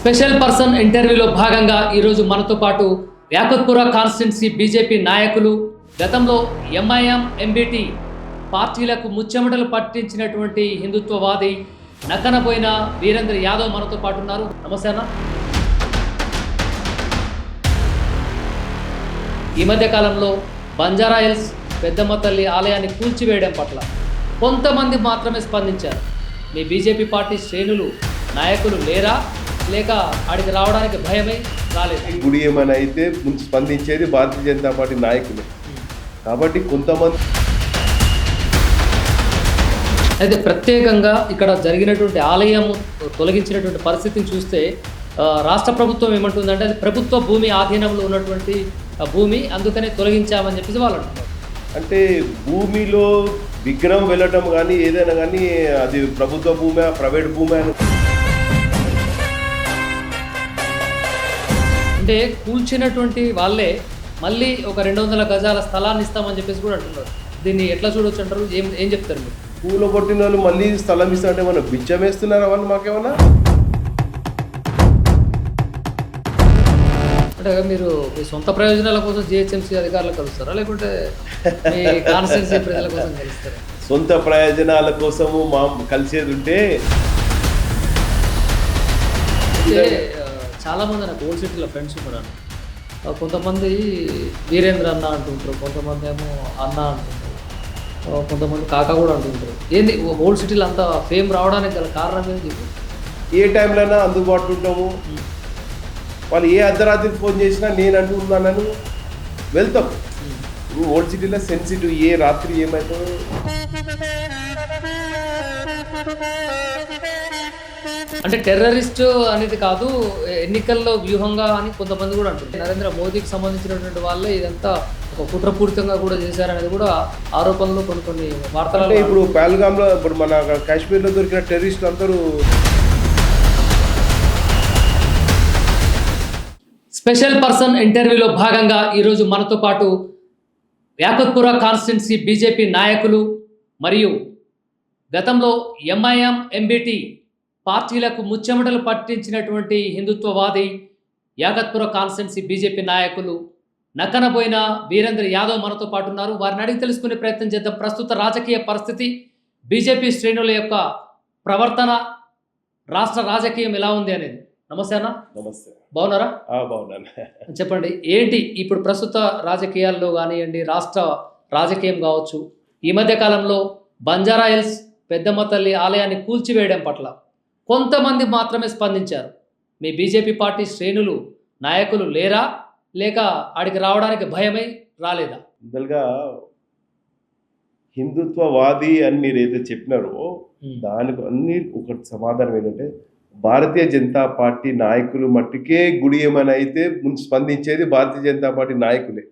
Special person ఇంటర్వ్యూలో భాగంగా ఈరోజు మనతో పాటు యాకుత్పుర కాన్స్టిట్యున్సీ బీజేపీ నాయకులు, గతంలో ఎంఐఎం ఎంబీటీ పార్టీలకు ముచ్చెమటలు పట్టించినటువంటి హిందుత్వవాది నక్కనబోయిన వీరేంద్ర యాదవ్ మనతో పాటు ఉన్నారు. నమస్తే అన్న. ఈ మధ్య కాలంలో బంజారా హిల్స్ పెద్దమ్మ తల్లి ఆలయాన్ని కూల్చివేయడం పట్ల కొంతమంది మాత్రమే స్పందించారు. మీ బీజేపీ పార్టీ శ్రేణులు నాయకులు లేరా, లేక ఆడికి రావడానికి భయమే రాలేదు? గుడి ఏమైనా అయితే ముందు స్పందించేది భారతీయ జనతా పార్టీ నాయకులే. కాబట్టి కొంతమంది అయితే ప్రత్యేకంగా ఇక్కడ జరిగినటువంటి ఆలయం తొలగించినటువంటి పరిస్థితిని చూస్తే రాష్ట్ర ప్రభుత్వం ఏమంటుందంటే అది ప్రభుత్వ భూమి ఆధీనంలో ఉన్నటువంటి భూమి, అందుకనే తొలగించామని చెప్పేసి వాళ్ళు అంటున్నారు. అంటే భూమిలో విగ్రహం వెళ్ళటం కానీ ఏదైనా కానీ అది ప్రభుత్వ భూమి ప్రైవేట్ భూమి అని అంటే కూల్చినటువంటి వాళ్ళే మళ్ళీ ఒక 200 గజాల స్థలాన్ని ఇస్తామని చెప్పేసి కూడా అంటున్నారు. దీన్ని ఎట్లా చూడొచ్చు అంటారు? ఏం చెప్తారు మీరు? పూల కొట్టిన వాళ్ళు మళ్ళీ స్థలం ఇస్తా అంటే మనం బిచ్చం వేస్తున్నారా వాళ్ళు మాకేమన్నా? అంటే మీరు మీ సొంత ప్రయోజనాల కోసం జిహెచ్ఎంసీ అధికారులు కలుస్తారా, లేకుంటే మీ కాన్స్టిట్యున్సీ ప్రజల కోసం కలుస్తారా? సొంత ప్రయోజనాల కోసము మా కలిసేది ఉంటే చాలామంది నాకు ఓల్డ్ సిటీలో ఫ్రెండ్స్ ఉన్నారు. కొంతమంది వీరేంద్ర అన్న అంటుంటారు, కొంతమంది ఏమో అన్న అంటుంటారు, కొంతమంది కాకా కూడా అంటుంటారు. ఏంది ఓల్డ్ సిటీలో అంత ఫేమ్ రావడానికి గల కారణం ఏంటి? ఏ టైంలో అయినా అందుబాటులో ఉంటాము. వాళ్ళు ఏ అర్ధరాత్రి ఫోన్ చేసినా నేను అంటూ ఉన్నానని వెళ్తాం. ఓల్డ్ సిటీలో సెన్సిటివ్, ఏ రాత్రి ఏమవుతుందో. అంటే టెర్రరిస్ట్ అనేది కాదు, ఎన్నికల్లో వ్యూహంగా అని కొంతమంది కూడా అంటారు. నరేంద్ర మోదీకి సంబంధించినటువంటి వాళ్ళే ఇదంతా ఒక కుట్రపూరితంగా కూడా చేశారనేది కూడా ఆరోపణలు కొన్ని వార్తలు. ఇప్పుడు పహల్గామ్లో ఇప్పుడు మన కాశ్మీర్లో దొరికిన టెర్రరిస్టులు అందరూ. స్పెషల్ పర్సన్ ఇంటర్వ్యూలో భాగంగా ఈరోజు మనతో పాటు యాకుత్పుర కాన్స్టిట్యున్సీ బీజేపీ నాయకులు మరియు గతంలో ఎంఐఎం ఎంబీటీ పార్టీలకు ముచ్చెమటలు పట్టించినటువంటి హిందుత్వవాది యాకుత్పుర కాన్స్టిట్యున్సీ బీజేపీ నాయకులు నక్కనబోయిన వీరేంద్ర యాదవ్ మనతో పాటు ఉన్నారు. వారిని అడిగి తెలుసుకునే ప్రయత్నం చేద్దాం. ప్రస్తుత రాజకీయ పరిస్థితి, బీజేపీ శ్రేణుల యొక్క ప్రవర్తన, రాష్ట్ర రాజకీయం ఎలా ఉంది అనేది. నమస్తే అన్న. నమస్తే. బాగున్నారా? బాగున్నాను. చెప్పండి, ఏంటి ఇప్పుడు ప్రస్తుత రాజకీయాల్లో కానివ్వండి, రాష్ట్ర రాజకీయం కావచ్చు, ఈ మధ్య కాలంలో బంజారా హిల్స్ పెద్దమ్మ తల్లి ఆలయాన్ని కూల్చివేయడం పట్ల కొంతమంది మాత్రమే స్పందించారు. మీ బీజేపీ పార్టీ శ్రేణులు నాయకులు లేరా, లేక ఆడికి రావడానికి భయమై రాలేదా? ముందలుగా హిందుత్వవాది అని మీరు ఏదైతే చెప్పినారో దానికి అన్ని ఒకటి సమాధానం ఏంటంటే భారతీయ జనతా పార్టీ నాయకులు మట్టుకే గుడి ఏమైనా అయితే ముందు స్పందించేది భారతీయ జనతా పార్టీ నాయకులే.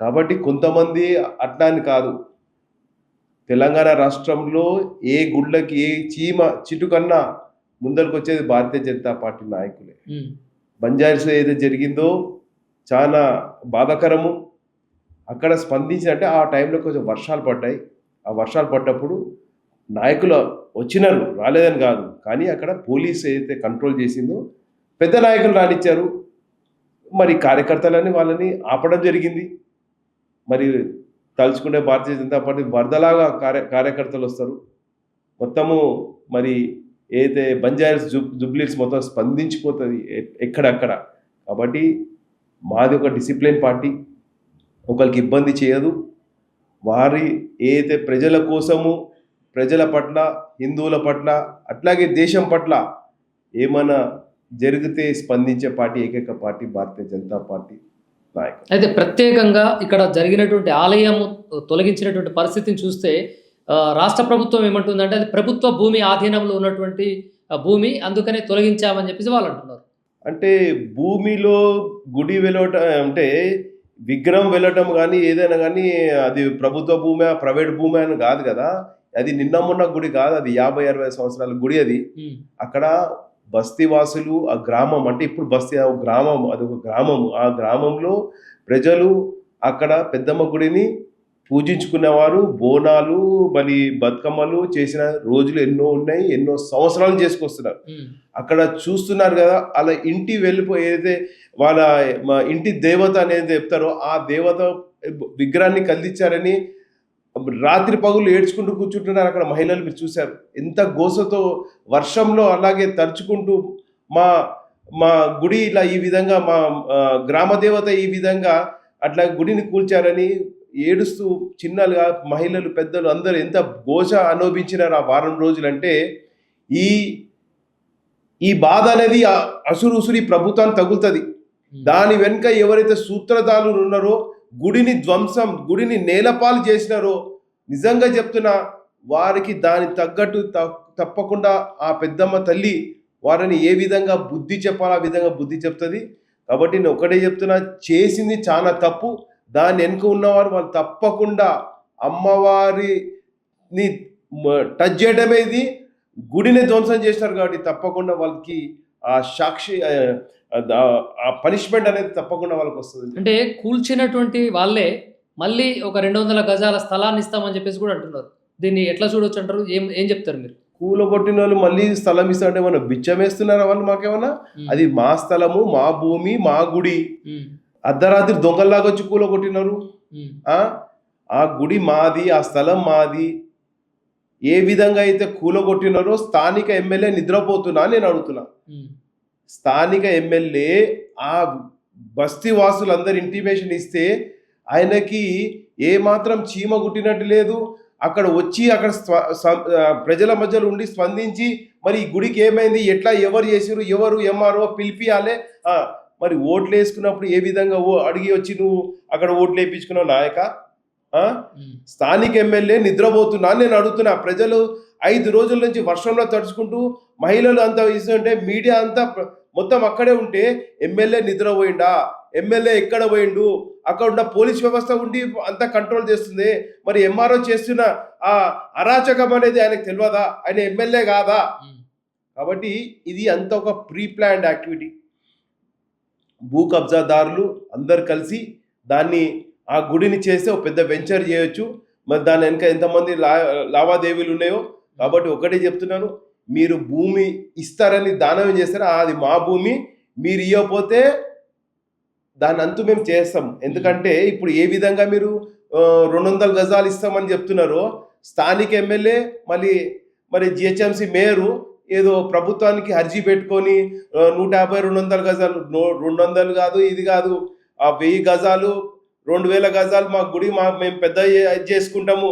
కాబట్టి కొంతమంది అట్లా అని కాదు. తెలంగాణ రాష్ట్రంలో ఏ గుళ్ళకి ఏ చీమ చిటుకన్నా ముందరికి వచ్చేది భారతీయ జనతా పార్టీ నాయకులే. బంజారాస్లో ఏదైతే జరిగిందో చాలా బాధాకరము. అక్కడ స్పందించినట్టే ఆ టైంలో కొంచెం వర్షాలు పడ్డాయి. ఆ వర్షాలు పడ్డప్పుడు నాయకులు వచ్చినారు, రాలేదని కాదు, కానీ అక్కడ పోలీసు ఏదైతే కంట్రోల్ చేసిందో పెద్ద నాయకులు రానిచ్చారు. మరి కార్యకర్తలని వాళ్ళని ఆపడం జరిగింది. మరి తలుచుకుంటే భారతీయ జనతా పార్టీ వరదలాగా కార్యకర్తలు వస్తారు. మొత్తము మరి ఏదైతే బంజారాస్ జుబ్లీస్ మొత్తం స్పందించిపోతుంది ఎక్కడక్కడ. కాబట్టి మాది ఒక డిసిప్లిన్ పార్టీ, ఒకరికి ఇబ్బంది చేయదు. వారి ఏదైతే ప్రజల కోసము, ప్రజల పట్ల, హిందువుల పట్ల, అట్లాగే దేశం పట్ల ఏమైనా జరిగితే స్పందించే పార్టీ ఏకైక పార్టీ భారతీయ జనతా పార్టీ నాయకులు. అయితే ప్రత్యేకంగా ఇక్కడ జరిగినటువంటి ఆలయం తొలగించినటువంటి పరిస్థితిని చూస్తే రాష్ట్ర ప్రభుత్వం ఏమంటుందంటే అది ప్రభుత్వ భూమి ఆధీనంలో ఉన్నటువంటి భూమి, అందుకనే తొలగించామని చెప్పేసి వాళ్ళు అంటున్నారు. అంటే భూమిలో గుడి వెళ్ళటం అంటే విగ్రహం వెళ్ళటం కానీ ఏదైనా కానీ అది ప్రభుత్వ భూమి ప్రైవేట్ భూమి అని కాదు కదా. అది నిన్న మొన్న గుడి కాదు, అది 50-60 సంవత్సరాల గుడి. అది అక్కడ బస్తీవాసులు, ఆ గ్రామం అంటే ఇప్పుడు బస్తీ గ్రామం, అదొక గ్రామము. ఆ గ్రామంలో ప్రజలు అక్కడ పెద్దమ్మ గుడిని పూజించుకునేవారు బోనాలు మరి బతుకమ్మలు చేసిన రోజులు ఎన్నో ఉన్నాయి, ఎన్నో సంవత్సరాలు చేసుకొస్తున్నారు. అక్కడ చూస్తున్నారు కదా, అలా ఇంటి వెళ్ళిపోయేదే వాళ్ళ ఇంటి దేవత అనేది చెప్తారో ఆ దేవత విగ్రహాన్ని కదిలించారని రాత్రి పగులు ఏడ్చుకుంటూ కూర్చుంటున్నారు అక్కడ మహిళలు. మీరు చూశారు ఎంత గోసతో వర్షంలో అలాగే తడుచుకుంటూ మా మా గుడి ఇలా ఈ విధంగా మా గ్రామ దేవత ఈ విధంగా అట్లా గుడిని కూల్చారని ఏడుస్తూ చిన్నలుగా మహిళలు పెద్దలు అందరూ ఎంత ఘోష అనుభవించినారు ఆ వారం రోజులు. అంటే ఈ ఈ బాధ అనేది అసురు ఉసురి ప్రభుత్వాన్ని తగులుతుంది. దాని వెనుక ఎవరైతే సూత్రధారులు ఉన్నారో, గుడిని ధ్వంసం గుడిని నేలపాలు చేసినారో, నిజంగా చెప్తున్నా వారికి దాని తగ్గట్టు తప్పకుండా ఆ పెద్దమ్మ తల్లి వారిని ఏ విధంగా బుద్ధి చెప్పాలో ఆ విధంగా బుద్ధి చెప్తుంది. కాబట్టి నేను ఒకటే చెప్తున్నా, చేసింది చాలా తప్పు. దాని వెనుక ఉన్నవారు వాళ్ళు తప్పకుండా అమ్మవారిని టచ్ చేయడమే ఇది గుడిని ధ్వంసం చేసినారు కాబట్టి తప్పకుండా వాళ్ళకి ఆ సాక్షి ఆ పనిష్మెంట్ అనేది తప్పకుండా వాళ్ళకి వస్తుంది. అంటే కూల్చినటువంటి వాళ్ళే మళ్ళీ ఒక 200 గజాల స్థలాన్ని ఇస్తామని చెప్పేసి కూడా అంటున్నారు. దీన్ని ఎట్లా చూడొచ్చు అంటారు? ఏం చెప్తారు మీరు? కూలగొట్టిన వాళ్ళు మళ్ళీ స్థలం ఇస్తారంటే ఏమన్నా బిచ్చం వేస్తున్నారా వాళ్ళు? మాకేమన్నా అది మా స్థలము, మా భూమి, మా గుడి. అర్ధరాత్రి దొంగల్లాగా వచ్చి కూలగొట్టినారు. ఆ గుడి మాది, ఆ స్థలం మాది. ఏ విధంగా అయితే కూలగొట్టినారో స్థానిక ఎమ్మెల్యే నిద్రపోతున్నా నేను అడుగుతున్నా. స్థానిక ఎమ్మెల్యే ఆ బస్తీ వాసులందరూ ఇంటిమేషన్ ఇస్తే ఆయనకి ఏమాత్రం చీమ గుట్టినట్టు లేదు. అక్కడ వచ్చి అక్కడ ప్రజల మధ్యలో ఉండి స్పందించి మరి ఈ గుడికి ఏమైంది, ఎట్లా, ఎవరు చేసారు, ఎవరు ఎంఆర్ఓ పిలిపియాలే. మరి ఓట్లు వేసుకున్నప్పుడు ఏ విధంగా అడిగి వచ్చి నువ్వు అక్కడ ఓట్లు వేయించుకున్నావు నాయక? స్థానిక ఎమ్మెల్యే నిద్రపోతున్నా నేను అడుగుతున్నా. ప్రజలు 5 రోజుల నుంచి వర్షంలో తడుచుకుంటూ మహిళలు అంతా ఇస్తుంటే మీడియా అంతా మొత్తం అక్కడే ఉంటే ఎమ్మెల్యే నిద్రపోయిండా? ఎమ్మెల్యే ఎక్కడ పోయిండు? అక్కడ ఉన్న పోలీస్ వ్యవస్థ ఉండి అంతా కంట్రోల్ చేస్తుంది. మరి ఎంఆర్ఓ చేస్తున్న ఆ అరాచకం అనేది ఆయనకు తెలియదా? ఆయన ఎమ్మెల్యే కాదా? కాబట్టి ఇది అంత ఒక ప్రీ ప్లాన్డ్ యాక్టివిటీ. భూ కబ్జాదారులు అందరు కలిసి దాన్ని ఆ గుడిని చేస్తే ఒక పెద్ద వెంచర్ చేయొచ్చు. మరి దాని వెనక ఎంతమంది లావాదేవీలు ఉన్నాయో. కాబట్టి ఒకటే చెప్తున్నాను, మీరు భూమి ఇస్తారని దానం చేస్తారా? అది మా భూమి, మీరు ఇవ్వకపోతే దాని అంతు మేము చేస్తాం. ఎందుకంటే ఇప్పుడు ఏ విధంగా మీరు 200 గజాలు ఇస్తామని చెప్తున్నారో, స్థానిక ఎమ్మెల్యే మరి జిహెచ్ఎంసీ మేయరు ఏదో ప్రభుత్వానికి అర్జీ పెట్టుకొని 150 200 గజాలు, 200 కాదు, ఇది కాదు, ఆ 1000 గజాలు 2000 గజాలు మా గుడి మేము పెద్ద చేసుకుంటాము.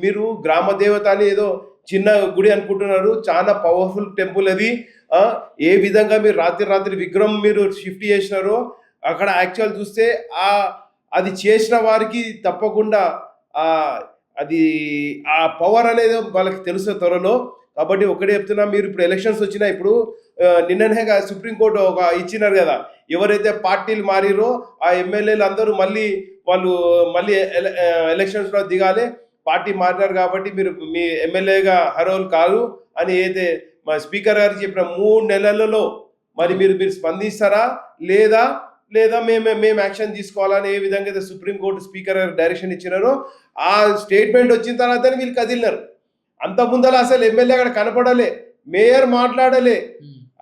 మీరు గ్రామ దేవత అని ఏదో చిన్న గుడి అనుకుంటున్నారు. చాలా పవర్ఫుల్ టెంపుల్ అది. ఏ విధంగా మీరు రాత్రి విగ్రహం మీరు షిఫ్ట్ చేసినారో అక్కడ యాక్చువల్ చూస్తే అది చేసిన వారికి తప్పకుండా అది ఆ పవర్ అనేది వాళ్ళకి తెలుసు త్వరలో. కాబట్టి ఒకటే చెప్తున్నా, మీరు ఇప్పుడు ఎలక్షన్స్ వచ్చినా, ఇప్పుడు నిన్ననే సుప్రీంకోర్టు ఒక ఇచ్చినారు కదా, ఎవరైతే పార్టీలు మారిరో ఆ ఎమ్మెల్యేలు అందరూ మళ్ళీ ఎలక్షన్స్లో దిగాలి. పార్టీ మారినారు కాబట్టి మీరు మీ ఎమ్మెల్యేగా హరోల్ కాదు అని అయితే మా స్పీకర్ గారు చెప్పిన 3 నెలలలో మరి మీరు స్పందిస్తారా లేదా మేము యాక్షన్ తీసుకోవాలని ఏ విధంగా అయితే సుప్రీంకోర్టు స్పీకర్ గారు డైరెక్షన్ ఇచ్చినారో ఆ స్టేట్మెంట్ వచ్చిన తర్వాతనే వీళ్ళు కదిలినారు. అంత ముందర అసలు ఎమ్మెల్యే అక్కడ కనపడలే, మేయర్ మాట్లాడలే.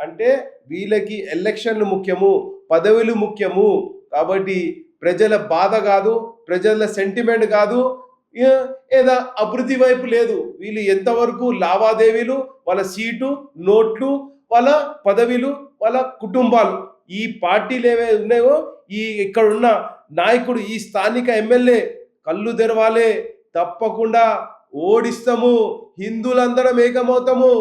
అంటే వీళ్ళకి ఎలక్షన్లు ముఖ్యము, పదవులు ముఖ్యము. కాబట్టి ప్రజల బాధ కాదు, ప్రజల సెంటిమెంట్ కాదు, ఏదో అభివృద్ధి వైపు లేదు. వీళ్ళు ఎంతవరకు లావాదేవీలు, వాళ్ళ సీటు, నోట్లు, వాళ్ళ పదవిలు, వాళ్ళ కుటుంబాలు, ఈ పార్టీలు ఏవే ఉన్నాయో ఇక్కడ ఉన్న నాయకుడు, ఈ స్థానిక ఎమ్మెల్యే కళ్ళు తెరవాలే. తప్పకుండా ఓడిస్తాము, హిందువులందరం ఏకమవుతాము.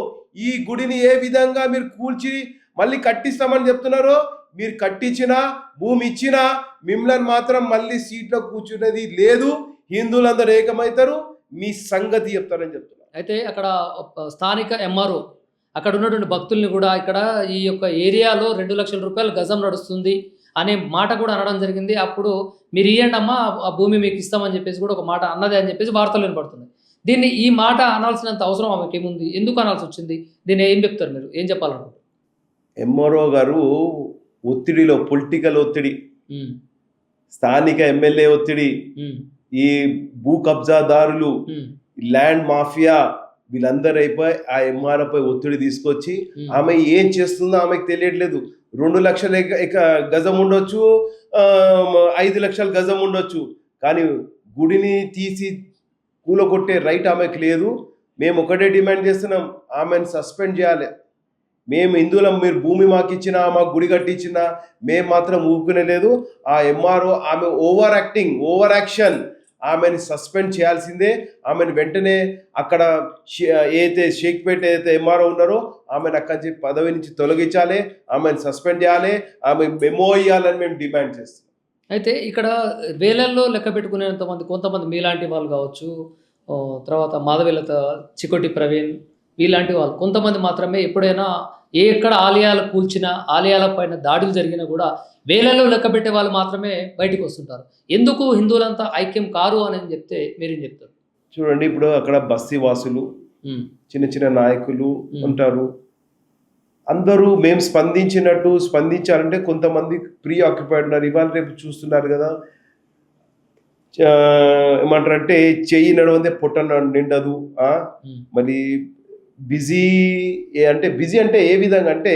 ఈ గుడిని ఏ విధంగా మీరు కూల్చి మళ్ళీ కట్టిస్తామని చెప్తున్నారో, మీరు కట్టించినా భూమి ఇచ్చినా మిమ్మల్ని మాత్రం మళ్ళీ సీట్లో కూర్చున్నది లేదు. హిందువులందరూ ఏకమవుతారు, మీ సంగతి చెప్తారని చెప్తున్నారు. అయితే అక్కడ స్థానిక ఎంఆర్ఓ అక్కడ ఉన్నటువంటి భక్తుల్ని కూడా ఇక్కడ ఈ యొక్క ఏరియాలో 2 లక్షల రూపాయలు గజం నడుస్తుంది అనే మాట కూడా అనడం జరిగింది. అప్పుడు మీరు ఇవ్వండి అమ్మా, ఆ భూమి మీకు ఇస్తామని చెప్పేసి కూడా ఒక మాట అన్నదే అని చెప్పేసి వార్తలు వినపడుతున్నాయి. దీన్ని ఈ మాట అనాల్సినంత అవసరం ఆమెకి ఏముంది? ఎందుకు అనాల్సి వచ్చింది? దీన్ని ఏం చెప్తారు మీరు? ఏం చెప్పాలనుకుంటారు? ఎంఆర్ఓ గారు ఒత్తిడిలో, పొలిటికల్ ఒత్తిడి, స్థానిక ఎమ్మెల్యే ఒత్తిడి, ఈ భూ కబ్జాదారులు, ఉమ్, ల్యాండ్ మాఫియా వీళ్ళందరూ అయిపోయి ఆ ఎంఆర్పై ఒత్తిడి తీసుకొచ్చి ఉమ్, ఆమె ఏం చేస్తుందో ఆమెకు తెలియట్లేదు. 2 లక్షల గజం ఉండొచ్చు, 5 లక్షల గజం ఉండొచ్చు, కానీ గుడిని తీసి కూలగొట్టే రైట్ ఆమెకు లేదు. మేము ఒకటే డిమాండ్ చేస్తున్నాం, ఆమెను సస్పెండ్ చేయాలి. మేము హిందువులం, మీరు భూమి మాకు ఇచ్చినా మాకు గుడి కట్టించినా మేము మాత్రం ఊరుకునే లేదు. ఆ ఎంఆర్ఓ ఆమె ఓవర్ యాక్షన్, ఆమెను సస్పెండ్ చేయాల్సిందే. ఆమెను వెంటనే అక్కడ ఏదైతే షేక్పేట ఏదైతే ఎంఆర్ఓ ఉన్నారో ఆమెను అక్కడి నుంచి పదవి నుంచి తొలగించాలి, ఆమెను సస్పెండ్ చేయాలి, ఆమె మెమో ఇవ్వాలని మేము డిమాండ్ చేస్తున్నాం. అయితే ఇక్కడ వేలల్లో లెక్క పెట్టుకునేంత మంది, కొంతమంది మీలాంటి వాళ్ళు కావచ్చు, తర్వాత మాధవీలత, చికోటి ప్రవీణ్, వీలాంటి వాళ్ళు కొంతమంది మాత్రమే ఎప్పుడైనా ఎక్కడ ఆలయాలు కూల్చినా, ఆలయాల పైన దాడులు జరిగినా కూడా వేలలో లెక్క పెట్టే వాళ్ళు మాత్రమే బయటకు వస్తుంటారు. ఎందుకు హిందువులంతా ఐక్యం కారు అని చెప్తే మీరేం చెప్తారు? చూడండి, ఇప్పుడు అక్కడ బస్తీ వాసులు, ఉమ్, చిన్న చిన్న నాయకులు ఉంటారు. అందరూ మేము స్పందించాలంటే కొంతమంది ప్రీ ఆక్యుపైడ్ ఉన్నారు. ఇవాళ రేపు చూస్తున్నారు కదా, ఏమంటారంటే చెయ్యి నడవందే పొట్ట నిండదు. మరి బిజీ అంటే ఏ విధంగా అంటే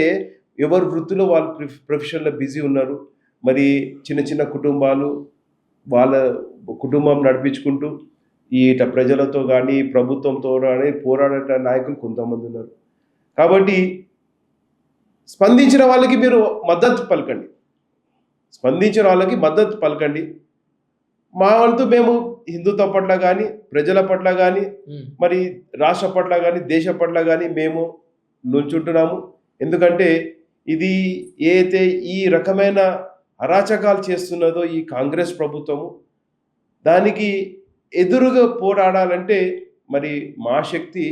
ఎవరు వృత్తిలో వాళ్ళు ప్రొఫెషన్లో బిజీ ఉన్నారు. మరి చిన్న చిన్న కుటుంబాలు వాళ్ళ కుటుంబం నడిపించుకుంటూ ఇట్లా ప్రజలతో కానీ ప్రభుత్వంతో కానీ పోరాడే నాయకులు కొంతమంది ఉన్నారు. కాబట్టి స్పందించిన వాళ్ళకి మీరు మద్దతు పలకండి. మా వంతు మేము హిందుత్వం పట్ల కానీ, ప్రజల పట్ల కానీ, మరి రాష్ట్ర పట్ల కానీ, దేశం పట్ల కానీ మేము నుంచుంటున్నాము. ఎందుకంటే ఇది ఏదైతే ఈ రకమైన అరాచకాలు చేస్తున్నదో ఈ కాంగ్రెస్ ప్రభుత్వము, దానికి ఎదురుగా పోరాడాలంటే మరి మా శక్తి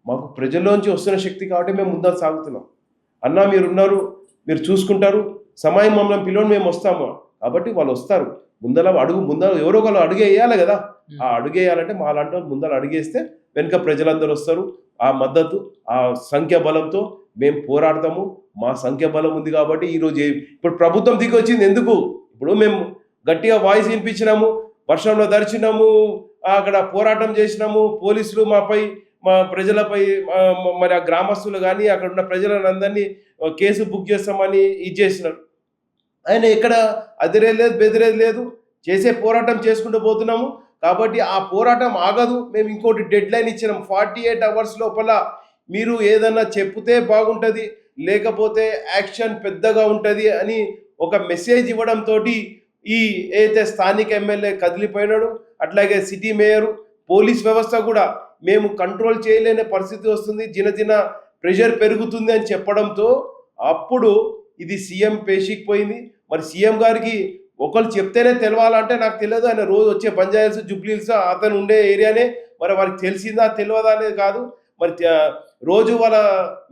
మాకు ప్రజల్లోంచి వస్తున్న శక్తి కాబట్టి మేము ముందర సాగుతున్నాం. అన్నా మీరున్నారు, మీరు చూసుకుంటారు, సమయం మమ్మల్ని పిలవని మేము వస్తాము కాబట్టి వాళ్ళు వస్తారు. ముందర ఎవరో ఒకరు అడుగు వేయాలి కదా. ఆ అడుగు వేయాలంటే మా లాంటి వాళ్ళు ముందర అడుగేస్తే వెనుక ప్రజలందరూ వస్తారు. ఆ మద్దతు, ఆ సంఖ్య బలంతో మేము పోరాడతాము. మా సంఖ్య బలం ఉంది కాబట్టి ఈరోజు ఇప్పుడు ప్రభుత్వం దిగి వచ్చింది ఎందుకు? ఇప్పుడు మేము గట్టిగా వాయిస్ వినిపించినాము, వర్షంలో దర్శినాము, అక్కడ పోరాటం చేసినాము, పోలీసులు మా ప్రజలపై మరి ఆ గ్రామస్తులు కానీ అక్కడ ఉన్న ప్రజలందరినీ కేసు బుక్ చేస్తామని ఇది చేసినారు. ఆయన ఎక్కడ అదిరేది బెదిరేది లేదు, చేసే పోరాటం చేసుకుంటూ పోతున్నాము. కాబట్టి ఆ పోరాటం ఆగదు. మేము ఇంకోటి డెడ్ లైన్ ఇచ్చినాం, 48 hours లోపల మీరు ఏదన్నా చెప్తే బాగుంటుంది, లేకపోతే యాక్షన్ పెద్దగా ఉంటుంది అని ఒక మెసేజ్ ఇవ్వడంతో ఈ ఏదైతే స్థానిక ఎమ్మెల్యే కదిలిపోయినాడు, అట్లాగే సిటీ మేయరు, పోలీస్ వ్యవస్థ కూడా మేము కంట్రోల్ చేయలేని పరిస్థితి వస్తుంది, దినదిన ప్రెషర్ పెరుగుతుంది అని చెప్పడంతో అప్పుడు ఇది సీఎం పేషికిపోయింది. మరి సీఎం గారికి ఒకళ్ళు చెప్తేనే తెలవాలంటే నాకు తెలియదు. ఆయన రోజు వచ్చే బంజాయిల్స్, జూబ్లీహిల్స్ అతను ఉండే ఏరియానే, మరి వారికి తెలిసిందా తెలియదా అనేది కాదు. మరి రోజు వాళ్ళ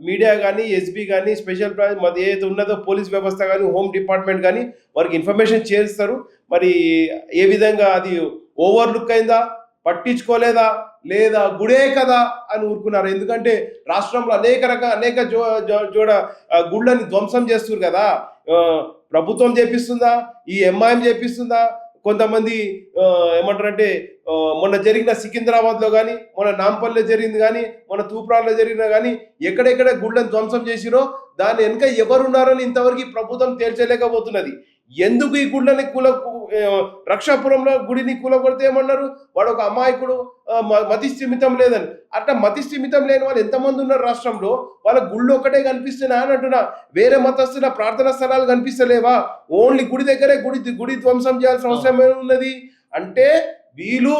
మీడియా కానీ, ఎస్బీ కానీ, స్పెషల్ బ్రాంచ్ మరి ఏది ఉన్నదో పోలీస్ వ్యవస్థ కానీ, హోమ్ డిపార్ట్మెంట్ కానీ వారికి ఇన్ఫర్మేషన్ చేస్తారు. మరి ఏ విధంగా అది ఓవర్లుక్ అయిందా, పట్టించుకోలేదా, లేదా గుడే కదా అని ఊరుకున్నారు. ఎందుకంటే రాష్ట్రంలో అనేక జోడ గుళ్ళని ధ్వంసం చేస్తున్నారు కదా. ప్రభుత్వం చేపిస్తుందా, ఈ ఎంఐఎం చేపిస్తుందా, కొంతమంది ఏమంటారంటే మొన్న జరిగిన సికింద్రాబాద్లో కానీ, మొన్న నాంపల్లిలో జరిగింది కానీ, మొన్న తూప్రాన్లో జరిగిన కానీ ఎక్కడెక్కడ గుళ్ళని ధ్వంసం చేసిరో దాని వెనుక ఎవరున్నారని ఇంతవరకు ప్రభుత్వం తేల్చలేకపోతున్నది. ఎందుకు ఈ గుళ్ళని రక్షాపురంలో గుడిని కూలగొడితే ఏమన్నారు, వాడు ఒక అమాయకుడు, మతి స్థిమితం లేదని. అట్లా మతి స్థిమితం లేని వాళ్ళు ఎంతమంది ఉన్నారు రాష్ట్రంలో? వాళ్ళ గుళ్ళు ఒకటే కనిపిస్తున్నాయి అని అంటున్నా. వేరే మతస్థుల ప్రార్థనా స్థలాలు కనిపిస్తలేవా? ఓన్లీ గుడి దగ్గరే గుడి ధ్వంసం చేయాల్సిన అవసరం ఏమున్నది? అంటే వీళ్ళు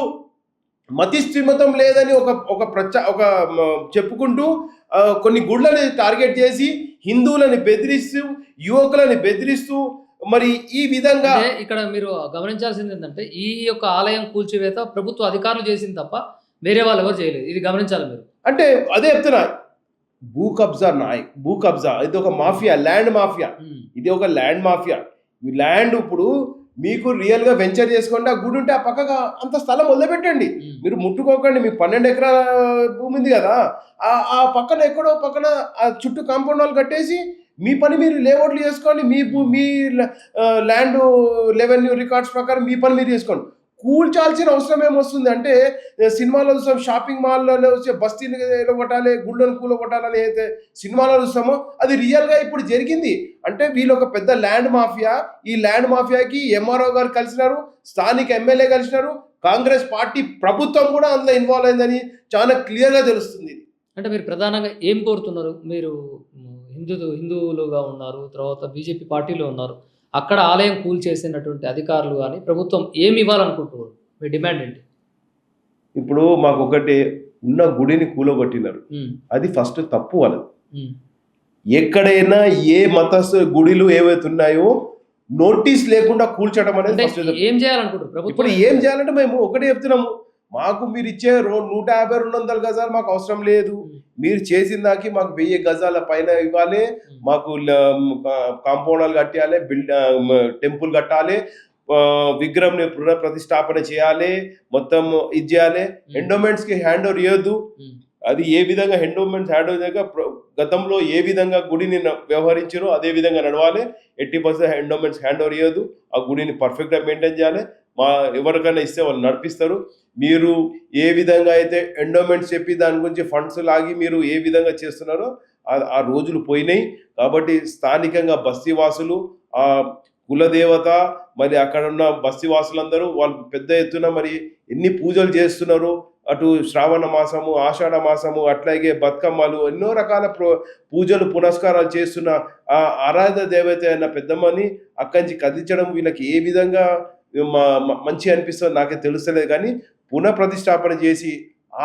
మతి స్థిమితం లేదని ఒక చెప్పుకుంటూ కొన్ని గుళ్ళని టార్గెట్ చేసి హిందువులని బెదిరిస్తూ, యువకులని బెదిరిస్తూ, మరి ఈ విధంగా ఇక్కడ మీరు గమనించాల్సింది ఏంటంటే ఈ యొక్క ఆలయం కూల్చివేత ప్రభుత్వ అధికారులు చేసింది తప్ప వేరే వాళ్ళు ఎవరు చేయలేదు. ఇది గమనించాలి మీరు. అంటే అదే చెప్తున్నా, భూ కబ్జా ఇది ఒక మాఫియా, ల్యాండ్ మాఫియా. ఇది ఒక ల్యాండ్ మాఫియా. ఈ ల్యాండ్ ఇప్పుడు మీకు రియల్ గా వెంచర్ చేసుకోండి, ఆ గుడి ఉంటే ఆ పక్కగా అంత స్థలం వదిలిపెట్టండి, మీరు ముట్టుకోకండి. మీకు 12 ఎకరాల భూమి ఉంది కదా, ఆ పక్కన ఎక్కడో పక్కన ఆ చుట్టూ కాంపౌండ్ వాళ్ళు కట్టేసి మీ పని మీరు లేఅవుట్లు చేసుకోండి. మీ ల్యాండ్ రెవెన్యూ రికార్డ్స్ ప్రకారం మీ పని మీరు చేసుకోండి. కూల్చాల్సిన అవసరం ఏమొస్తుంది అంటే సినిమాలో చూస్తాం, షాపింగ్ మాల్లోనే వచ్చే బస్తీని కొట్టాలి, గుళ్ళను కూల కొట్టాలని అయితే సినిమాలో చూస్తామో అది రియల్గా ఇప్పుడు జరిగింది. అంటే వీళ్ళు ఒక పెద్ద ల్యాండ్ మాఫియా. ఈ ల్యాండ్ మాఫియాకి ఎంఆర్ఓ గారు కలిసినారు, స్థానిక ఎమ్మెల్యే కలిసినారు, కాంగ్రెస్ పార్టీ ప్రభుత్వం కూడా అందులో ఇన్వాల్వ్ అయిందని చాలా క్లియర్గా తెలుస్తుంది. అంటే మీరు ప్రధానంగా ఏం కోరుతున్నారు? మీరు హిందువులుగా ఉన్నారు, తర్వాత బీజేపీ పార్టీలో ఉన్నారు. అక్కడ ఆలయం కూల్చేసినటువంటి అధికారులు కానీ ప్రభుత్వం ఏమి ఇవ్వాలనుకుంటున్నారు? మీ డిమాండ్ ఏంటి? ఇప్పుడు మాకు ఒకటి ఉన్న గుడిని కూలగొట్టినారు, అది ఫస్ట్ తప్పు వాళ్ళది. ఎక్కడైనా ఏ మతస్థ గుడిలు ఏవైతే ఉన్నాయో నోటీస్ లేకుండా కూల్చడం అనేది ఏం చేయాలనుకుంటారు? ఇప్పుడు ఏం చేయాలంటే మేము ఒకటే చెప్తున్నాము, మాకు మీరు ఇచ్చే 150-200 గజాలు మాకు అవసరం లేదు. మీరు చేసిన దానికి మాకు 1000 గజాల పైన ఇవ్వాలి, మాకు కాంపౌండాలు కట్టాలి, టెంపుల్ కట్టాలి, విగ్రహం పునఃప్రతిష్టాపన చేయాలి, మొత్తం ఇది చేయాలి. ఎండోమెంట్స్ కి హ్యాండ్ ఓవర్ ఇవ్వద్దు. అది ఏ విధంగా ఎండోమెంట్స్ హ్యాండ్ ఓవర్ చేయగా గతంలో ఏ విధంగా గుడిని వ్యవహరించారో అదే విధంగా నడవాలి. 80% ఎండోమెంట్స్ హ్యాండ్ ఓవర్ ఇవ్వద్దు. ఆ గుడిని పర్ఫెక్ట్ గా మెయింటైన్ చేయాలి. ఎవరికైనా ఇస్తే వాళ్ళు నడిపిస్తారు. మీరు ఏ విధంగా అయితే ఎండోమెంట్స్ చెప్పి దాని గురించి ఫండ్స్ లాగి మీరు ఏ విధంగా చేస్తున్నారో ఆ రోజులు పోయినాయి. కాబట్టి స్థానికంగా బస్తీవాసులు, ఆ కులదేవత, మరి అక్కడ ఉన్న బస్తీవాసులందరూ వాళ్ళు పెద్ద ఎత్తున మరి ఎన్ని పూజలు చేస్తున్నారు. అటు శ్రావణ మాసము, ఆషాఢ మాసము, అట్లాగే బతుకమ్మలు, ఎన్నో రకాల పూజలు పునస్కారాలు చేస్తున్న ఆ ఆరాధన దేవత అయిన పెద్దమ్మని అక్కడి నుంచి కదిలించడం వీళ్ళకి ఏ విధంగా మంచి అనిపిస్తుందో నాకే తెలుస్తలేదు. కానీ పునఃప్రతిష్టాపన చేసి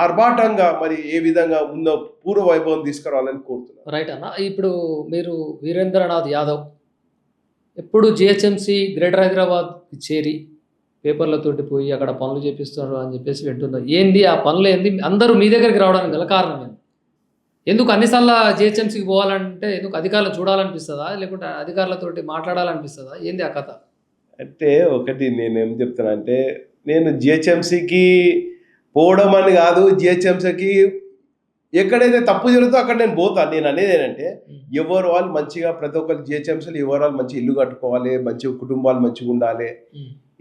ఆర్భాటంగా మరి ఏ విధంగా ఉందో పూర్వ వైభవం తీసుకురావాలని కోరుతున్నాను. రైట్ అన్న. ఇప్పుడు మీరు వీరేంద్రనాథ్ యాదవ్ ఎప్పుడు జిహెచ్ఎంసీ గ్రేటర్ హైదరాబాద్ చేరి పేపర్లతోటి పోయి అక్కడ పనులు చేపిస్తున్నారు అని చెప్పేసి వింటున్నారు. ఏంది ఆ పనులు ఏంది? అందరూ మీ దగ్గరికి రావడానికి గల కారణం ఏంది? ఎందుకు అన్నిసార్లు జిహెచ్ఎంసీకి పోవాలంటే ఎందుకు అధికారులను చూడాలనిపిస్తుందా, లేకుంటే అధికారులతోటి మాట్లాడాలనిపిస్తుందా? ఏంది ఆ కథ? అంటే ఒకటి నేనేం చెప్తున్నా అంటే, నేను జిహెచ్ఎంసీకి పోవడం అని కాదు, జిహెచ్ఎంసీకి ఎక్కడైతే తప్పు జరుగుతుందో అక్కడ నేను పోతాను. నేను అనేది ఏంటంటే, ఎవరు వాళ్ళు మంచిగా ప్రతి ఒక్కరు జిహెచ్ఎంసీలు ఎవరు వాళ్ళు మంచి ఇల్లు కట్టుకోవాలి, మంచి కుటుంబాలు మంచిగా ఉండాలి.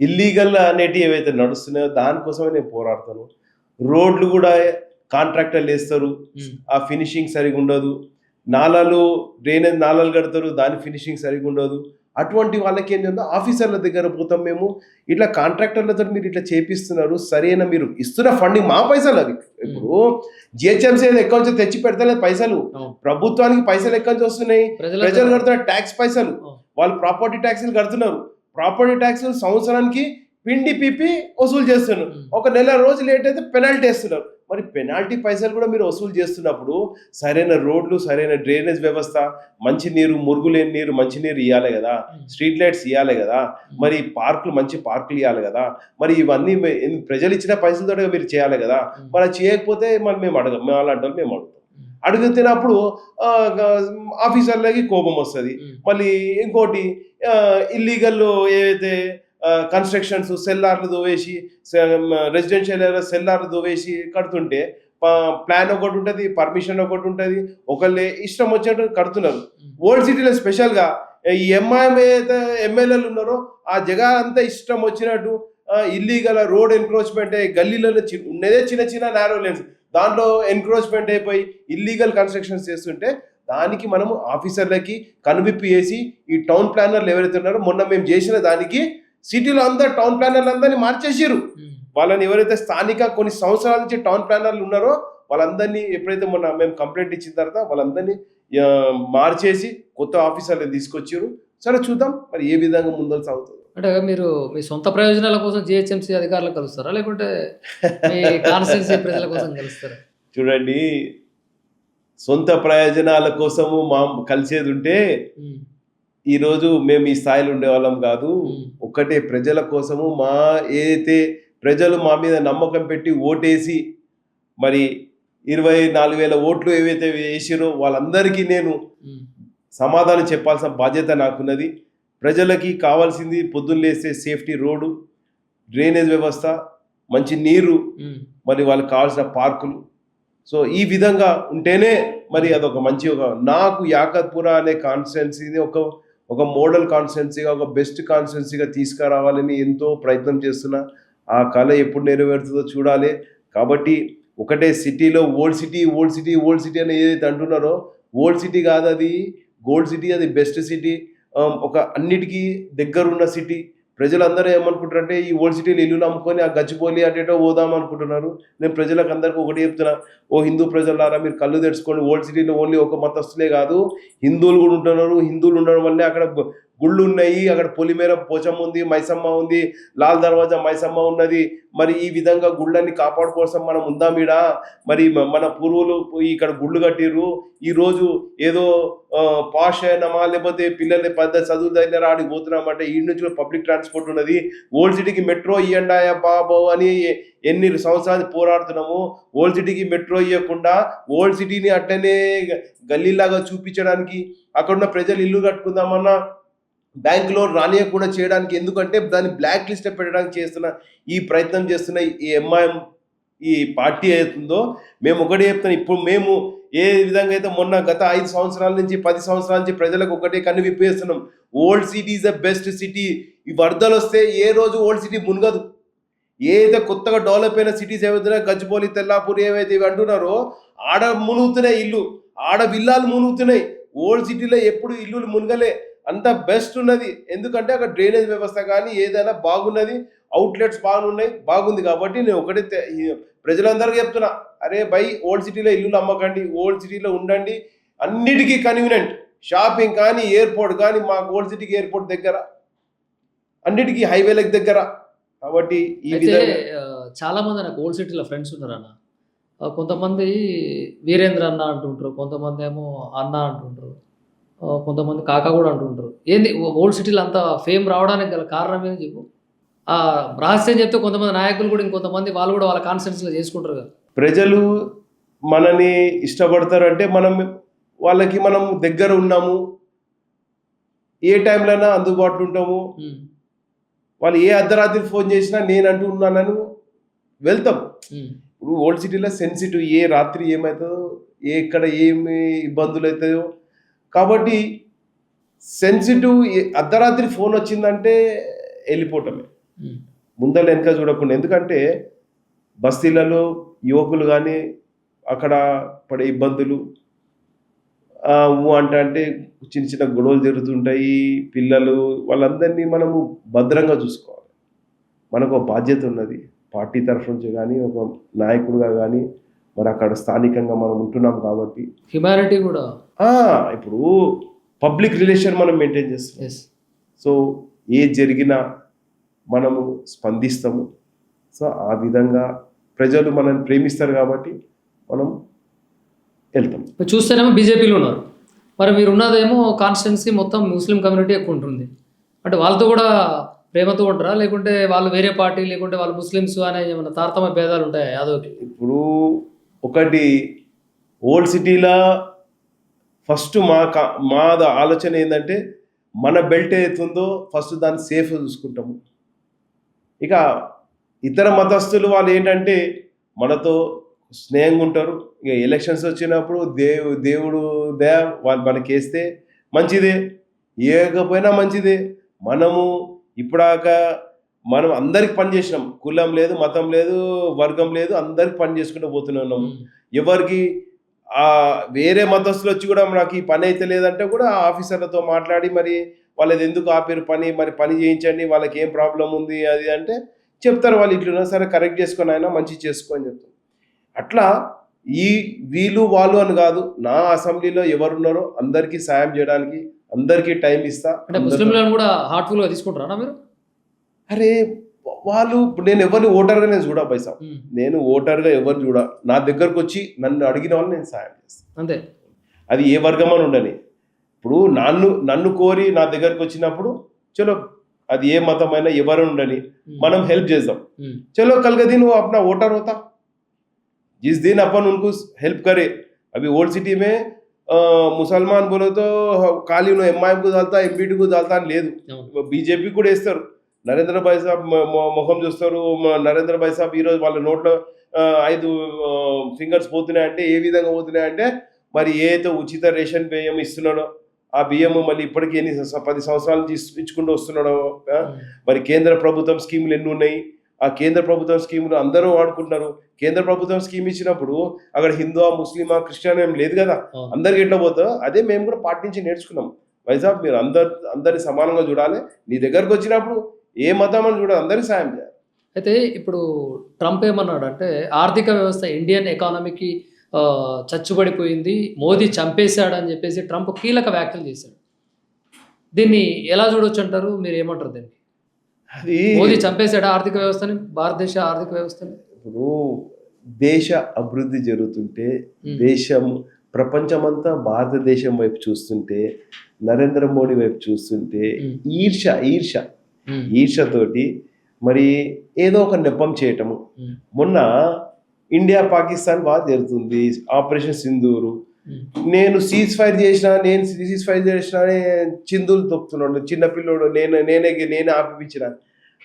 ఇల్లీగల్ అనేటివి ఏవైతే నడుస్తున్నాయో దానికోసమే నేను పోరాడతాను. రోడ్లు కూడా కాంట్రాక్టర్లు వేస్తారు, ఆ ఫినిషింగ్ సరిగా ఉండదు. నాలాలు డ్రైనేజ్ నాలాలు కడతారు, దాని ఫినిషింగ్ సరిగా ఉండదు. అటువంటి వాళ్ళకి ఏం చేద్దాం, ఆఫీసర్ల దగ్గర పోతాం మేము, ఇట్లా కాంట్రాక్టర్లతో మీరు ఇట్లా చేపిస్తున్నారు, సరైన మీరు ఇస్తున్న ఫండింగ్ మా పైసలు అవి. ఇప్పుడు జిహెచ్ఎంసీ ఎక్కడి నుంచి తెచ్చి పెడతలేదు పైసలు, ప్రభుత్వానికి పైసలు ఎక్కడి నుంచి వస్తున్నాయి, ప్రజలు కడుతున్నారు ట్యాక్స్ పైసలు, వాళ్ళు ప్రాపర్టీ ట్యాక్స్లు కడుతున్నారు. ప్రాపర్టీ ట్యాక్స్ సంవత్సరానికి పిండి పిపి వసూలు చేస్తున్నారు. ఒక నెల రోజు లేట్ అయితే పెనాల్టీ వేస్తున్నారు. మరి పెనాల్టీ పైసలు కూడా మీరు వసూలు చేస్తున్నప్పుడు సరైన రోడ్లు, సరైన డ్రైనేజ్ వ్యవస్థ, మంచి నీరు, మురుగులేని నీరు, మంచి నీరు ఇవ్వాలి కదా, స్ట్రీట్ లైట్స్ ఇవ్వాలి కదా, మరి పార్కులు మంచి పార్కులు ఇవ్వాలి కదా. మరి ఇవన్నీ ప్రజలు ఇచ్చిన పైసలతో మీరు చేయాలి కదా. మరి చేయకపోతే మరి మేము అలాంటి వాళ్ళు మేము అడుగుతున్నప్పుడు ఆఫీసర్లకి కోపం వస్తుంది. మళ్ళీ ఇంకోటి ఇల్లీగల్ ఏవైతే కన్స్ట్రక్షన్స్ సెల్లార్లు దోవేసి, రెసిడెన్షియల్ ఏరియా సెల్లార్లు దోవేసి కడుతుంటే ప్లాన్ ఒకటి ఉంటుంది, పర్మిషన్ ఒకటి ఉంటుంది, ఒకళ్ళే ఇష్టం వచ్చినట్టు కడుతున్నారు. ఓల్డ్ సిటీలో స్పెషల్గా ఈ ఎంఐఎం ఏదైతే ఎమ్మెల్యేలు ఉన్నారో ఆ జగా అంతా ఇష్టం వచ్చినట్టు ఇల్లీగల్ రోడ్ ఎన్క్రోచ్మెంట్ గల్లీలలో ఉన్నదే చిన్న చిన్న నారో లైన్స్, దాంట్లో ఎన్క్రోచ్మెంట్ అయిపోయి ఇల్లీగల్ కన్స్ట్రక్షన్స్ చేస్తుంటే దానికి మనము ఆఫీసర్లకి కనువిప్పి చేసి ఈ టౌన్ ప్లానర్లు ఎవరైతే ఉన్నారో మొన్న మేము చేసిన దానికి సిటీలో అందరు టౌన్ ప్లానర్లు అందరినీ మార్చేసారు. వాళ్ళని ఎవరైతే స్థానిక కొన్ని సంవత్సరాల నుంచి టౌన్ ప్లానర్లు ఉన్నారో వాళ్ళందరినీ ఎప్పుడైతే మొన్న మేము కంప్లైంట్ ఇచ్చిన తర్వాత వాళ్ళందరినీ మార్చేసి కొత్త ఆఫీసర్లు తీసుకొచ్చారు. సరే చూద్దాం మరి ఏ విధంగా ముందలు సాగుతుంది. అంటే మీరు మీ సొంత ప్రయోజనాల కోసం జిహెచ్ఎంసీ అధికారులకు కలుస్తారా, లేకుంటే మీ కాన్స్టిట్యున్సీ ప్రజల కోసం కలుస్తారా? చూడండి, సొంత ప్రయోజనాల కోసము మా కలిసేది ఉంటే ఈరోజు మేము ఈ స్థాయిలో ఉండేవాళ్ళం కాదు. ఒక్కటే ప్రజల కోసము ఏదైతే ప్రజలు మా మీద నమ్మకం పెట్టి ఓటేసి మరి 24,000 ఓట్లు ఏవైతే వేసిరో వాళ్ళందరికీ నేను సమాధానం చెప్పాల్సిన బాధ్యత నాకున్నది. ప్రజలకి కావాల్సింది పొద్దున్న లేస్తే సేఫ్టీ రోడ్డు, డ్రైనేజ్ వ్యవస్థ, మంచి నీరు, మరి వాళ్ళకి కావాల్సిన పార్కులు. సో ఈ విధంగా ఉంటేనే మరి అదొక మంచి నాకు యాకత్పుర అనే కాన్స్టిట్యున్సీని ఒక మోడల్ కాన్స్టిట్యున్సీగా, ఒక బెస్ట్ కాన్స్టిట్యున్సీగా తీసుకురావాలని ఎంతో ప్రయత్నం చేస్తున్నా. ఆ కళ ఎప్పుడు నెరవేరుతుందో చూడాలి. కాబట్టి ఒకటే సిటీలో old city old city old city అని ఏదైతే అంటున్నారో, ఓల్డ్ సిటీ కాదు అది, గోల్డ్ సిటీ, అది బెస్ట్ సిటీ. ఒక అన్నిటికీ దగ్గరున్న సిటీ. ప్రజలందరూ ఏమనుకుంటారంటే ఈ ఓల్డ్ సిటీలో ఇల్లులు అమ్ముకొని ఆ గచ్చిబౌలి అటేటో పోదాం అనుకుంటున్నారు. నేను ప్రజలకు అందరికీ ఒకటి చెప్తున్నా, ఓ హిందూ ప్రజలారా మీరు కళ్ళు తెరుచుకోండి. ఓల్డ్ సిటీలో ఓన్లీ ఒక మతస్థులే కాదు, హిందువులు కూడా ఉంటున్నారు. హిందువులు ఉండడం వల్లే అక్కడ గుళ్ళు ఉన్నాయి. అక్కడ పొలిమేర పోచమ్మ ఉంది, మైసమ్మ ఉంది, లాల్ దర్వాజా మైసమ్మ ఉన్నది. మరి ఈ విధంగా గుళ్ళని కాపాడుకోసం మనం ఉందాం. మరి మన పూర్వులు ఇక్కడ గుళ్ళు కట్టిర్రు. ఈరోజు ఏదో పాష్ అయినామా, లేకపోతే పిల్లల్ని పెద్ద చదువులు దగ్గర ఆడికి పోతున్నామంటే ఈ నుంచి పబ్లిక్ ట్రాన్స్పోర్ట్ ఉన్నది. ఓల్డ్ సిటీకి మెట్రో ఇయ్యండాయా బాబో అని ఎన్ని సంవత్సరాలు పోరాడుతున్నాము. ఓల్డ్ సిటీకి మెట్రో ఇవ్వకుండా ఓల్డ్ సిటీని అట్టనే గల్లీలాగా చూపించడానికి, అక్కడున్న ప్రజలు ఇల్లు కట్టుకుందామన్నా బ్యాంక్ లోన్ రానియకుండా చేయడానికి, ఎందుకంటే దాన్ని బ్లాక్ లిస్ట్ పెట్టడానికి చేస్తున్న ఈ ప్రయత్నం చేస్తున్న ఈ ఎంఐఎం ఈ పార్టీ అవుతుందో, మేము ఒకటే చెప్తున్నాం. ఇప్పుడు మేము ఏ విధంగా అయితే మొన్న గత 5 సంవత్సరాల నుంచి 10 సంవత్సరాల నుంచి ప్రజలకు ఒకటే కన్ను విప్పేస్తున్నాం, old city is the best city. ఈ వరదలు వస్తే ఏ రోజు ఓల్డ్ సిటీ మునగదు. ఏదైతే కొత్తగా డెవలప్ అయిన సిటీస్ ఏవైతున్నాయో, గచ్చిబౌలి, తెల్లాపూర్ ఏవైతే ఇవి అంటున్నారో, ఆడ మునుగుతున్నాయి ఇల్లు, ఆడ విల్లాలు మునుగుతున్నాయి. ఓల్డ్ సిటీలో ఎప్పుడు ఇల్లులు మునగలే. అంత బెస్ట్ ఉన్నది. ఎందుకంటే అక్కడ డ్రైనేజ్ వ్యవస్థ కానీ ఏదైనా బాగున్నది, అవుట్లెట్స్ బాగుంది. కాబట్టి నేను ఒకటే ప్రజలందరికీ చెప్తున్నా, అరే బై ఓల్డ్ సిటీలో ఇల్లులు అమ్మకండి, ఓల్డ్ సిటీలో ఉండండి. అన్నిటికీ కన్వీనియంట్, షాపింగ్ కానీ, ఎయిర్పోర్ట్ కానీ, మాకు ఓల్డ్ సిటీకి ఎయిర్పోర్ట్ దగ్గర, అన్నిటికీ హైవేలకు దగ్గర. కాబట్టి ఈ విధంగా చాలా మంది నాకు ఓల్డ్ సిటీలో ఫ్రెండ్స్ ఉన్నారు అన్న. కొంతమంది వీరేంద్ర అన్న అంటుంటారు, కొంతమంది ఏమో అన్న అంటుంటారు, కొంతమంది కాకా కూడా అంటుంటారు. ఏంది ఓల్డ్ సిటీలో అంత ఫేమ్ రావడానికి గల కారణం ఏంది చెప్పు. ఆ రహస్యం చెప్తే కొంతమంది నాయకులు కూడా ఇంకొంతమంది వాళ్ళు కూడా వాళ్ళ కాన్ఫిడెన్స్లో చేసుకుంటారు కదా. ప్రజలు మనని ఇష్టపడతారు అంటే వాళ్ళకి మనం దగ్గర ఉన్నాము, ఏ టైంలోనా అందుబాటులో ఉంటాము. వాళ్ళు ఏ అర్ధరాత్రి ఫోన్ చేసినా నేను అంటూ ఉన్నానని వెళ్తాం. ఇప్పుడు ఓల్డ్ సిటీలో సెన్సిటివ్, ఏ రాత్రి ఏమవుతుందో, ఎక్కడ ఏమి ఇబ్బందులు అవుతాయో, కాబట్టి సెన్సిటివ్. అర్ధరాత్రి ఫోన్ వచ్చిందంటే వెళ్ళిపోవటమే, ముందర వెనక చూడకుండా. ఎందుకంటే బస్తీలలో యువకులు కానీ అక్కడ పడే ఇబ్బందులు అంటే చిన్న చిన్న గొడవలు జరుగుతుంటాయి. పిల్లలు వాళ్ళందరినీ మనము భద్రంగా చూసుకోవాలి. మనకు ఒక బాధ్యత ఉన్నది పార్టీ తరఫు నుంచి కానీ, ఒక నాయకుడిగా కానీ. మరి అక్కడ స్థానికంగా మనం ఉంటున్నాం కాబట్టి హ్యుమానిటీ కూడా, ఇప్పుడు పబ్లిక్ రిలేషన్ మనం మెయింటైన్ చేస్తాం. సో ఏ జరిగినా మనము స్పందిస్తాము. సో ఆ విధంగా ప్రజలు మనల్ని ప్రేమిస్తారు కాబట్టి మనం వెళ్తాం. చూస్తేనేమో బీజేపీలో ఉన్నారు, మరి మీరు ఉన్నదేమో కాన్స్టిట్యున్సీ మొత్తం ముస్లిం కమ్యూనిటీ ఎక్కువ ఉంటుంది. అంటే వాళ్ళతో కూడా ప్రేమతో ఉంటారా, లేకుంటే వాళ్ళు వేరే పార్టీ, లేకుంటే వాళ్ళు ముస్లిమ్స్ అనే ఏమైనా తారతమ్య భేదాలు ఉంటాయా యాదవ్కి? ఇప్పుడు ఒకటి ఓల్డ్ సిటీలో ఫస్ట్ మా ఆలోచన ఏంటంటే, మన బెల్ట్ అవుతుందో ఫస్ట్ దాన్ని సేఫ్ చూసుకుంటాము. ఇక ఇతర మతస్థులు వాళ్ళు ఏంటంటే మనతో స్నేహంగా ఉంటారు. ఇక ఎలక్షన్స్ వచ్చినప్పుడు దేవుడు దయ వాళ్ళు మనకేస్తే మంచిదే, ఏకపోయినా మంచిదే. మనం అందరికి పని చేసినాం, కులం లేదు, మతం లేదు, వర్గం లేదు, అందరికి పని చేసుకుంటూ పోతున్నాం. ఎవరికి వేరే మతస్థులు వచ్చి కూడా నాకు ఈ పని అయితే లేదంటే కూడా ఆఫీసర్లతో మాట్లాడి మరి వాళ్ళది ఎందుకు ఆపేరు పని, మరి పని చేయించండి, వాళ్ళకి ఏం ప్రాబ్లం ఉంది అది అంటే చెప్తారు. వాళ్ళు ఇట్లున్నా సరే కరెక్ట్ చేసుకొని అయినా మంచి చేసుకో అని చెప్తారు. అట్లా వీళ్ళు వాళ్ళు అని కాదు, నా అసెంబ్లీలో ఎవరున్నారో అందరికీ సాయం చేయడానికి అందరికీ టైం ఇస్తా. అంటే ముస్లింలను కూడా హార్ట్ఫుల్గా తీసుకుంటారా మీరు? అరే వాళ్ళు నేను ఎవరిని ఓటర్గా నేను చూడా పైసా, నేను ఓటర్గా ఎవరు చూడా. నా దగ్గరకు వచ్చి నన్ను అడిగిన వాళ్ళు నేను సాయం చేస్తాను అంతే. అది ఏ వర్గం అని ఉండని. ఇప్పుడు నన్ను కోరి నా దగ్గరకు వచ్చినప్పుడు చలో, అది ఏ మతమైనా ఎవరు ఉండని, మనం హెల్ప్ చేద్దాం. చలో కల్గది నువ్వు अपना वोटर होता, जिस दिन अपन उनको हेल्प करे. अभी ओल्ड सिटी में मुसलमान बोले तो ఖాళీ నువ్వు ఎంఐఎం కు దాల్తా, ఎంపీటీ కు దాల్తా అని లేదు, బీజేపీ కూడా వేస్తారు. నరేంద్ర భాయ్ సాబ్ ముఖం చూస్తారు. నరేంద్ర భాయ్ సాబ్ ఈరోజు వాళ్ళ నోట్లో 5 ఫింగర్స్ పోతున్నాయంటే ఏ విధంగా పోతున్నాయంటే, మరి ఏదైతే ఉచిత రేషన్ బియ్యం ఇస్తున్నాడో ఆ బియ్యం మళ్ళీ ఇప్పటికీ 10 సంవత్సరాల నుంచి ఇచ్చుకుంటూ వస్తున్నాడో, మరి కేంద్ర ప్రభుత్వం స్కీములు ఎన్ని ఉన్నాయి, ఆ ఆ కేంద్ర ప్రభుత్వం స్కీములు అందరూ వాడుకుంటున్నారు. కేంద్ర ప్రభుత్వం స్కీమ్ ఇచ్చినప్పుడు అక్కడ హిందూ ముస్లిమా క్రిస్టియన్ ఏం లేదు కదా, అందరికి ఎట్లా పోతుందో అదే మేము కూడా పాటించి నేర్చుకున్నాం. వైజాగ్ మీరు అందరిని సమానంగా చూడాలి, నీ దగ్గరకు వచ్చినప్పుడు ఏ మతం అని చూడాలి, అందరికి సాయం చేయాలి. అయితే ఇప్పుడు ట్రంప్ ఏమన్నాడు అంటే ఆర్థిక వ్యవస్థ ఇండియన్ ఎకానమీకి చచ్చుబడిపోయింది, మోదీ చంపేశాడు అని చెప్పేసి ట్రంప్ కీలక వ్యాఖ్యలు చేశాడు. దీన్ని ఎలా చూడొచ్చు అంటారు, మీరు ఏమంటారు దీన్ని? అది మోదీ చంపేశాడు ఆర్థిక వ్యవస్థని, భారతదేశ ఆర్థిక వ్యవస్థని? ఇప్పుడు దేశ అభివృద్ధి జరుగుతుంటే దేశం ప్రపంచమంతా భారతదేశం వైపు చూస్తుంటే, నరేంద్ర మోడీ వైపు చూస్తుంటే ఈర్షతోటి మరి ఏదో ఒక నెపం చేయటము. మొన్న ఇండియా పాకిస్తాన్ బాగా జరుగుతుంది, ఆపరేషన్ సింధూరు, నేను సీజ్ ఫైర్ చేసిన అని చిందులు తొక్కుతున్నాడు చిన్నపిల్లోడు, నేనే ఆపిపించిన.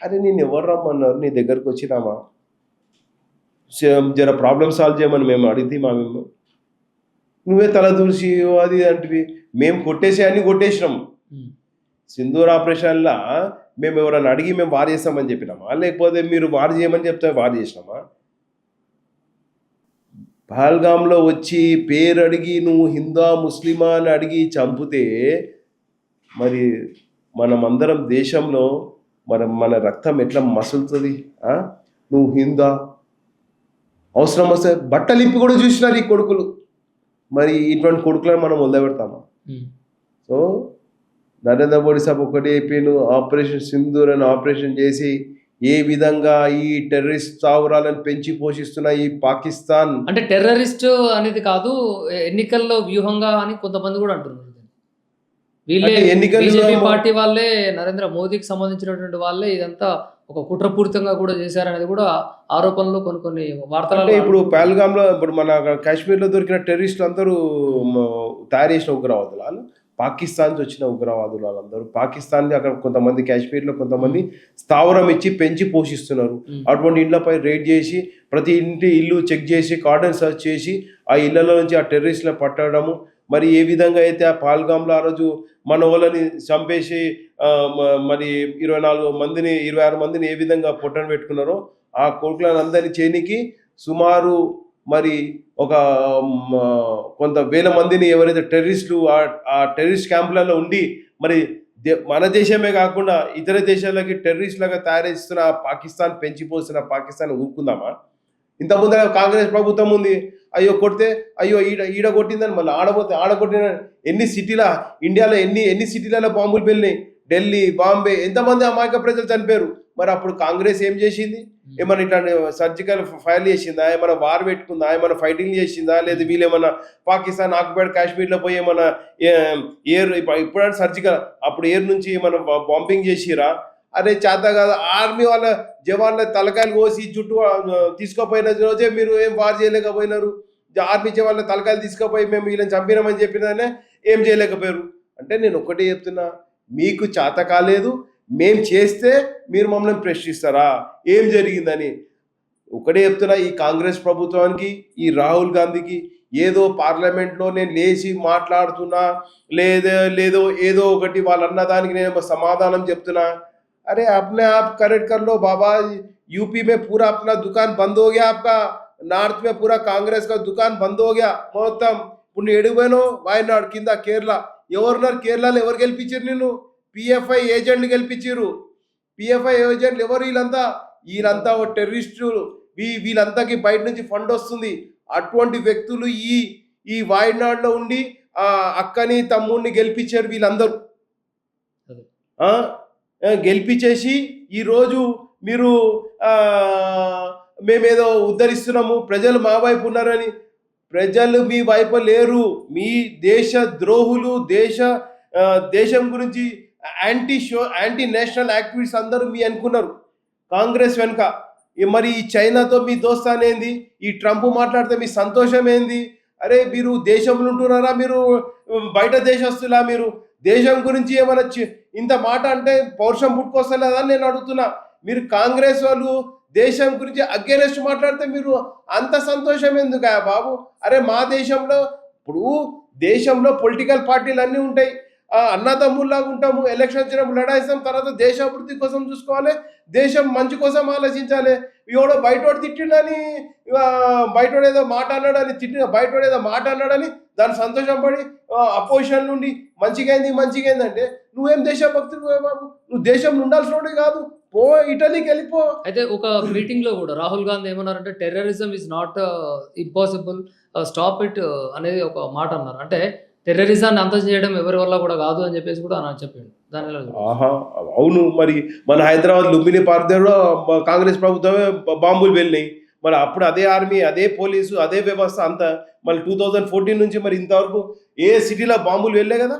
అరే నేను ఎవరు రమ్మన్నారు, నీ దగ్గరకు వచ్చినామా జర ప్రాబ్లమ్ సాల్వ్ చేయమని మేము అడిగితేమా? మేము నువ్వే తల దూసి అది అంటివి. మేము అన్ని కొట్టేసినాం. సింధూర్ ఆపరేషన్లా మేము ఎవరైనా అడిగి మేము వార్ చేస్తామని చెప్పినామా, లేకపోతే మీరు వార్ చేయమని చెప్తే వార్ చేసినామా? పహల్గామ్లో వచ్చి పేరు అడిగి నువ్వు హిందూ ముస్లిమా అని అడిగి చంపితే మరి మనమందరం దేశంలో మన రక్తం ఎట్లా మసులుతుంది? నువ్వు హిందూ అవసరం వస్తే బట్టలు ఇప్పి కూడా చూసినారు ఈ కొడుకులు. మరి ఇటువంటి కొడుకులను మనం వదిలిపెడతామా? సో నరేంద్ర మోడీ సాబ్ ఒకటి అయిపోయిన ఆపరేషన్ సింధూర్ అని ఆపరేషన్ చేసి ఏ విధంగా ఈ టెర్రరిస్ట్ స్థావరాలను పెంచి పోషిస్తున్న ఈ పాకిస్తాన్, అంటే టెర్రరిస్ట్ అనేది కాదు, ఎన్నికల్లో వ్యూహంగా అని కొంతమంది కూడా అంటున్నారు. వీళ్ళే బీజేపీ పార్టీ వాళ్ళే, నరేంద్ర మోదీకి సంబంధించినటువంటి వాళ్ళే ఇదంతా ఒక కుట్రపూరితంగా కూడా చేశారనేది కూడా ఆరోపణలు కొన్ని వార్తలు. ఇప్పుడు పహల్గామ్లో ఇప్పుడు మన కాశ్మీర్లో దొరికిన టెర్రరిస్టులు అందరూ తయారు చేసిన ఉగ్రవాదులు వాళ్ళు, పాకిస్తాన్ నుంచి వచ్చిన ఉగ్రవాదులు వాళ్ళందరూ. పాకిస్తాన్ అక్కడ కొంతమంది కాశ్మీర్లో కొంతమంది స్థావరం ఇచ్చి పెంచి పోషిస్తున్నారు. అటువంటి ఇళ్లపై రేడ్ చేసి ప్రతి ఇంటి ఇల్లు చెక్ చేసి కార్డన్ సర్చ్ చేసి ఆ ఇళ్లలో నుంచి ఆ టెర్రరిస్టులను పట్టడము. మరి ఏ విధంగా అయితే ఆ పహల్గామ్లో ఆ రోజు మన వాళ్ళని చంపేసి మరి 26 మందిని ఏ విధంగా పొట్టన పెట్టుకున్నారో ఆ కొడుకులను అందరినీ చేయనికి సుమారు మరి ఒక కొంత వేల మందిని ఎవరైతే టెర్రరిస్టులు ఆ టెర్రరిస్ట్ క్యాంపులలో ఉండి మరి మన దేశమే కాకుండా ఇతర దేశాలకి టెర్రరిస్టులుగా తయారు చేస్తున్న పాకిస్తాన్ పెంచిపోతున్న పాకిస్తాన్ ఊరుకుందామా? ఇంతకుముందు కాంగ్రెస్ ప్రభుత్వం ఉంది, అయ్యో కొడితే అయ్యో ఈడ కొట్టిందని మళ్ళీ ఆడకొట్టిన ఎన్ని సిటీల ఇండియాలో ఎన్ని సిటీలలో బాంబులు వెళ్ళినాయి, ఢిల్లీ బాంబే ఎంతమంది అమాయక ప్రజలు చనిపోయారు. మరి అప్పుడు కాంగ్రెస్ ఏం చేసింది? ఏమైనా ఇట్లాంటి సర్జికల్ ఫైర్ చేసిందా, ఏమైనా వార్ పెట్టుకుందా, ఏమైనా ఫైటింగ్ చేసిందా, లేదు వీళ్ళేమన్నా పాకిస్తాన్ ఆక్యుపైడ్ కాశ్మీర్లో పోయి ఏమన్నా ఎయిర్ ఇప్పుడంటే సర్జికల్, అప్పుడు ఎయిర్ నుంచి ఏమైనా బాంబింగ్ చేసిరా? అరే చేత కాదు, ఆర్మీ వాళ్ళ జవాన్ల తలకాయలు కోసి చుట్టూ తీసుకుపోయిన రోజే మీరు ఏం వార్ చేయలేకపోయినారు. ఆర్మీ జవాన్ల తలకాయలు తీసుకుపోయి మేము వీళ్ళని చంపినామని చెప్పినానే ఏం చేయలేకపోయారు. అంటే నేను ఒక్కటే చెప్తున్నా, మీకు చేత కాలేదు, మేం చేస్తే మీరు మమ్మల్ని ప్రశ్నిస్తారా ఏం జరిగిందని? ఒకటే చెప్తున్నా, ఈ కాంగ్రెస్ ప్రభుత్వానికి, ఈ రాహుల్ గాంధీకి ఏదో పార్లమెంట్లో నేను లేచి మాట్లాడుతున్నా లేదో ఏదో ఒకటి వాళ్ళు అన్నదానికి నేను సమాధానం చెప్తున్నా. अरे अपने आप करेक्ट कर लो बाबा, यूपी में पूरा अपना दुकान बंद हो गया, आपका नार्थ में पूरा कांग्रेस का दुकान बंद हो गया మొత్తం. ఇప్పుడు నువ్వు ఎడిపోయినావు వాయనాడు కింద కేరళ, ఎవరున్నారు కేరళలో? ఎవరు గెలిపించారు నిన్ను? పిఎఫ్ఐ ఏజెంట్లు గెలిపించారు. పిఎఫ్ఐ ఏజెంట్లు ఎవరు? వీళ్ళంతా టెర్రరిస్టులు. వీళ్ళంతాకి బయట నుంచి ఫండ్ వస్తుంది. అటువంటి వ్యక్తులు ఈ వాయనాడులో ఉండి అక్కని తమ్ముడిని గెలిపించారు. వీళ్ళందరూ గెలిపించేసి ఈరోజు మీరు మేమేదో ఉద్ధరిస్తున్నాము, ప్రజలు మా వైపు ఉన్నారని. ప్రజలు మీ వైపు లేరు. మీ దేశ ద్రోహులు, దేశం గురించి యాంటీ నేషనల్ యాక్టివిటీస్ అందరూ మీ అనుకున్నారు కాంగ్రెస్ వెనుక. మరి ఈ చైనాతో మీ దోస్తాన్ ఏంది? ఈ ట్రంప్ మాట్లాడితే మీ సంతోషం ఏంది? అరే మీరు దేశంలో ఉంటున్నారా? మీరు బయట దేశస్తులా? మీరు దేశం గురించి ఏమైనా ఇంత మాట అంటే పౌరుషం పుట్టుకొస్తలేదా నేను అడుగుతున్నా. మీరు కాంగ్రెస్ వాళ్ళు దేశం గురించి అగేనెస్ట్ మాట్లాడితే మీరు అంత సంతోషం ఎందుకు బాబు? అరే మా దేశంలో ఇప్పుడు పొలిటికల్ పార్టీలు అన్నీ ఉంటాయి. అన్నదమ్ముల్లాగా ఉంటాము. ఎలక్షన్ వచ్చినప్పుడు లడాయిస్తాం, తర్వాత దేశ అభివృద్ధి కోసం చూసుకోవాలి, దేశం మంచి కోసం ఆలోచించాలి. ఎవడో బయటోడు తిట్టిండని, బయటోడు ఏదో మాట అన్నాడని బయటోడు ఏదో మాట అన్నాడని దాన్ని సంతోషం పడి అపోజిషన్ నుండి మంచిగా అయింది అంటే నువ్వేం దేశభక్తుడు బాబు? నువ్వు దేశంలో ఉండాల్సిన కాదు, పో ఇటలీకి వెళ్ళిపో. అయితే ఒక మీటింగ్ లో కూడా రాహుల్ గాంధీ ఏమన్నారంటే terrorism is not impossible, stop it అనేది ఒక మాట అన్నారు. అంటే టెర్రరిజాన్ని అంతం చేయడం ఎవరి వల్ల కూడా కాదు అని చెప్పేసి కూడా ఆయన చెప్పిండు. దానిలో అవును, మరి మన హైదరాబాద్ లుంబిని పార్క్ దగ్గర కాంగ్రెస్ ప్రభుత్వమే బాంబులు వెళ్ళినాయి. మరి అప్పుడు అదే ఆర్మీ, అదే పోలీసు, అదే వ్యవస్థ అంతా మళ్ళీ 2014 నుంచి మరి ఇంతవరకు ఏ సిటీలో బాంబులు వెళ్ళే కదా.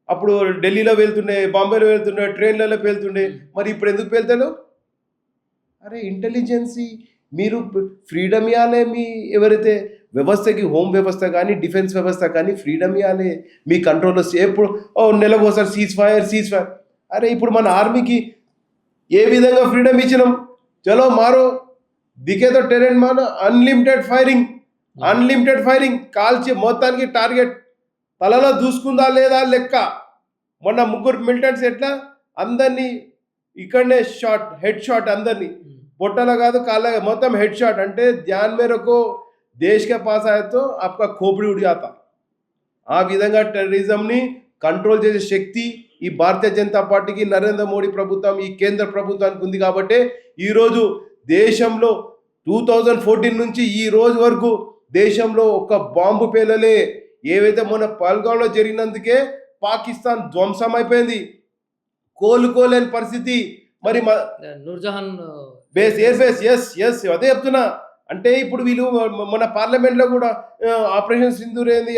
అప్పుడు ఢిల్లీలో వెళ్తుండే, బాంబేలో వెళ్తుండే, ట్రైన్లలో వెళ్తుండే, మరి ఇప్పుడు ఎందుకు వెళ్తాడు? అరే ఇంటెలిజెన్సీ, మీరు ఫ్రీడమ్ ఇవ్వాలి. మీ ఎవరైతే వ్యవస్థకి, హోమ్ వ్యవస్థ కానీ డిఫెన్స్ వ్యవస్థ కానీ ఫ్రీడమ్ ఇవ్వాలి. మీ కంట్రోల్లో ఎప్పుడు నెలకు ఒకసారి సీజ్ ఫైర్. అరే ఇప్పుడు మన ఆర్మీకి ఏ విధంగా ఫ్రీడమ్ ఇచ్చినాం? చలో మారో దికేతో టెరెంట్ మాన, అన్లిమిటెడ్ ఫైరింగ్ కాల్చి మొత్తానికి టార్గెట్ తలలో దూసుకుందా లేదా లెక్క. మొన్న 3 మిలిటెంట్స్ ఎట్లా అందరినీ ఇక్కడనే హెడ్ షాట్ అందరినీ, పొట్టలో కాదు కాళ్ళ మొత్తం హెడ్ షాట్. అంటే ధ్యాన్ మేరకు దేశ్ కే పాస్ ఆయతో ఆప్కా ఖోపడి ఉడి జాతా. ఆ విధంగా టెర్రరిజంని కంట్రోల్ చేసే శక్తి ఈ భారతీయ జనతా పార్టీకి, నరేంద్ర మోడీ ప్రభుత్వం, ఈ కేంద్ర ప్రభుత్వానికి ఉంది. కాబట్టి ఈరోజు దేశంలో 2014 నుంచి ఈ రోజు వరకు దేశంలో ఒక బాంబు పేలలే. ఏవైతే మొన్న పహల్గాంలో జరిగినందుకే పాకిస్తాన్ ధ్వంసం అయిపోయింది, కోలుకోలేని పరిస్థితి. మరి Noorjahan base air base yes అదే చెప్తున్నా. అంటే ఇప్పుడు వీళ్ళు మన పార్లమెంట్లో కూడా ఆపరేషన్ సింధూర్ ఏంది,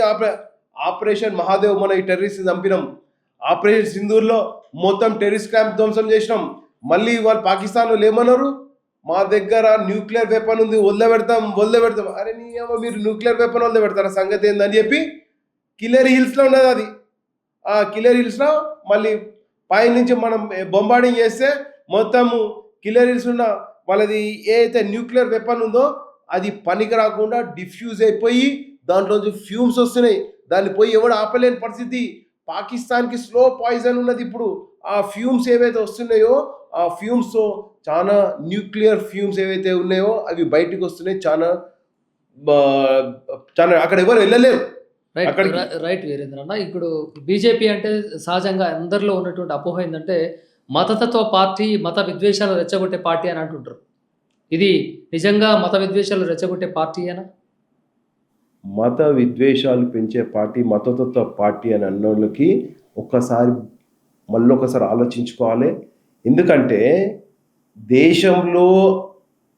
ఆపరేషన్ మహాదేవ్, మన ఈ టెర్రరిస్ట్ చంపినాం. ఆపరేషన్ సింధూర్లో మొత్తం టెర్రరిస్ట్ క్యాంప్ ధ్వంసం చేసినాం. మళ్ళీ వాళ్ళు పాకిస్తాన్లో ఏమన్నారు, మా దగ్గర న్యూక్లియర్ వెపన్ ఉంది, వదిలిపెడతాం. అరే నీ ఏమో మీరు న్యూక్లియర్ వెపన్ వదిలిపెడతారా? సంగతి ఏందని చెప్పి కిల్లర్ హిల్స్లో ఉన్నది అది. ఆ కిల్లర్ హిల్స్లో మళ్ళీ పై నుంచి మనం బొంబార్డింగ్ చేస్తే మొత్తము కిల్లర్ హిల్స్ ఉన్న వాళ్ళది ఏదైతే న్యూక్లియర్ వెపన్ ఉందో అది పనికి రాకుండా డిఫ్యూజ్ అయిపోయి దాంట్లో ఫ్యూమ్స్ వస్తున్నాయి. దాన్ని పోయి ఎవడు ఆపలేని పరిస్థితి. పాకిస్తాన్కి స్లో పాయిజన్ ఉన్నది ఇప్పుడు. ఆ ఫ్యూమ్స్ ఏవైతే వస్తున్నాయో ఆ ఫ్యూమ్స్తో చాలా న్యూక్లియర్ ఫ్యూమ్స్ ఏవైతే ఉన్నాయో అవి బయటకు వస్తున్నాయి. చాలా అక్కడ ఎవరు వెళ్ళలేరు. రైట్ వీరేంద్ర అన్న, ఇప్పుడు బీజేపీ అంటే సహజంగా అందరిలో ఉన్నటువంటి అపోహ ఏంటంటే మతతత్వ పార్టీ, మత విద్వేషాలు రెచ్చగొట్టే పార్టీ అని అంటుంటారు. ఇది నిజంగా మత విద్వేషాలు రెచ్చగొట్టే పార్టీయేనా? మత విద్వేషాలు పెంచే పార్టీ, మతతత్వ పార్టీ అని అన్నోళ్ళకి మళ్ళొకసారి ఆలోచించుకోవాలి. ఎందుకంటే దేశంలో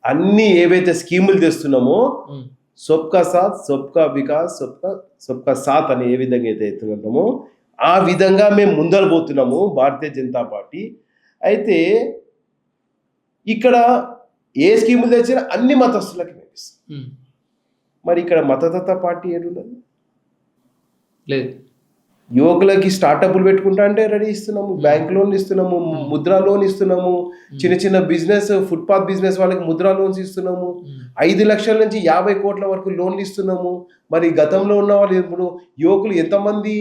అన్ని ఏవైతే స్కీములు తెస్తున్నామో సబ్కా సాత్, సబ్కా వికాస్, సబ్కా సాత్ అని ఏ విధంగా అయితే ఎత్తున్నామో ఆ విధంగా మేము ముందర పోతున్నాము భారతీయ జనతా పార్టీ. అయితే ఇక్కడ ఏ స్కీములు తెచ్చినా అన్ని మతస్థులకి మేపిస్తాం. మరి ఇక్కడ మతతత్వ పార్టీ ఏడున్నది? లేదు. యువకులకి స్టార్టప్లు పెట్టుకుంటా అంటే రెడీ ఇస్తున్నాము, బ్యాంక్ లోన్ ఇస్తున్నాము, ముద్రా లోన్ ఇస్తున్నాము, చిన్న బిజినెస్, ఫుట్పాత్ బిజినెస్ వాళ్ళకి ముద్రా లోన్స్ ఇస్తున్నాము, 5 లక్షల నుంచి 50 కోట్ల వరకు లోన్లు ఇస్తున్నాము. మరి గతంలో ఉన్న వాళ్ళు ఇప్పుడు యువకులు ఎంతమంది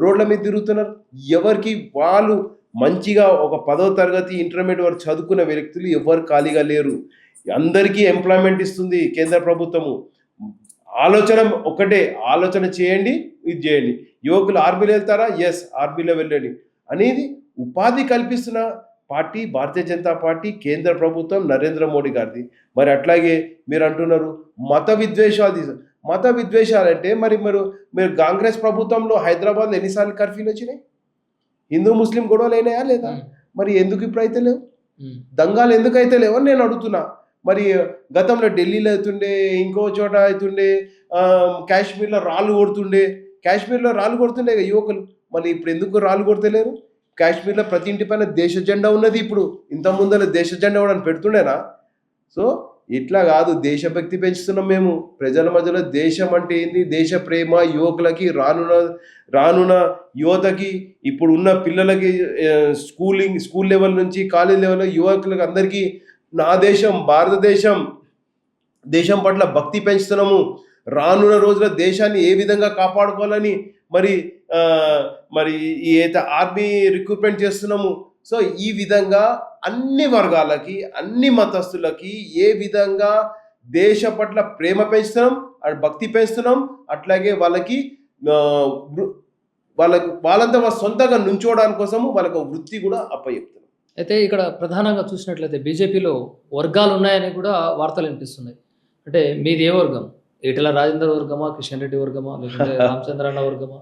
రోడ్ల మీద తిరుగుతున్నారు? ఎవరికి వాళ్ళు మంచిగా ఒక 10వ తరగతి ఇంటర్మీడియట్ వరకు చదువుకున్న వ్యక్తులు ఎవరు ఖాళీగా లేరు. అందరికీ ఎంప్లాయ్మెంట్ ఇస్తుంది కేంద్ర ప్రభుత్వము. ఆలోచన చేయండి, ఇది చేయండి. యువకులు ఆర్మీలో వెళ్తారా? ఎస్, ఆర్మీలో వెళ్ళండి అనేది ఉపాధి కల్పిస్తున్న పార్టీ భారతీయ జనతా పార్టీ, కేంద్ర ప్రభుత్వం, నరేంద్ర మోడీ గారిది. మరి అట్లాగే మీరు అంటున్నారు మత విద్వేషాలు అంటే మరి మీరు కాంగ్రెస్ ప్రభుత్వంలో హైదరాబాద్లో ఎన్నిసార్లు కర్ఫ్యూలు వచ్చినాయి? హిందూ ముస్లిం గొడవలు అయినాయా లేదా? మరి ఎందుకు ఇప్పుడు అయితే లేవు? దంగాలు ఎందుకు అయితే లేవని నేను అడుగుతున్నా. మరి గతంలో ఢిల్లీలో అవుతుండే, ఇంకో చోట అవుతుండే, కాశ్మీర్లో రాళ్ళు కొడుతుండే యువకులు. మరి ఇప్పుడు ఎందుకు రాళ్ళు కొడతలేరు? కాశ్మీర్లో ప్రతి ఇంటి పైన దేశ జెండా ఉన్నది. ఇప్పుడు ఇంత ముందర దేశ జెండా కూడా పెడుతుండేనా? సో ఇట్లా కాదు, దేశభక్తి పెంచుతున్నాం మేము ప్రజల మధ్యలో. దేశం అంటే ఏంది, దేశ ప్రేమ యువకులకి, రానున్న యువతకి, ఇప్పుడు ఉన్న పిల్లలకి, స్కూల్ లెవెల్ నుంచి కాలేజ్ లెవెల్ యువకులకి అందరికీ నా దేశం, దేశం పట్ల భక్తి పెంచుతున్నాము. రానున్న రోజుల దేశాన్ని ఏ విధంగా కాపాడుకోవాలని మరి ఆ, మరి ఈ అయితే ఆర్మీ రిక్రూట్మెంట్ చేస్తున్నాము. సో ఈ విధంగా అన్ని వర్గాలకి అన్ని మతస్థులకి ఏ విధంగా దేశ పట్ల ప్రేమ పెంచుతున్నాం, భక్తి పెంచుతున్నాం, అట్లాగే వాళ్ళకి ఆ, వాళ్ళంతా వాళ్ళ సొంతంగా నుంచోవడానికి కోసము వాళ్ళకు వృత్తి కూడా అప్పచెప్తున్నాం. అయితే ఇక్కడ ప్రధానంగా చూసినట్లయితే బీజేపీలో వర్గాలు ఉన్నాయని కూడా వార్తలు వినిపిస్తున్నాయి. అంటే మీది ఏ వర్గం? ఈటెల రాజేందర్ వర్గమా, కిషన్ రెడ్డి వర్గమా, లేకుంటే రామచంద్రన్న వర్గమా,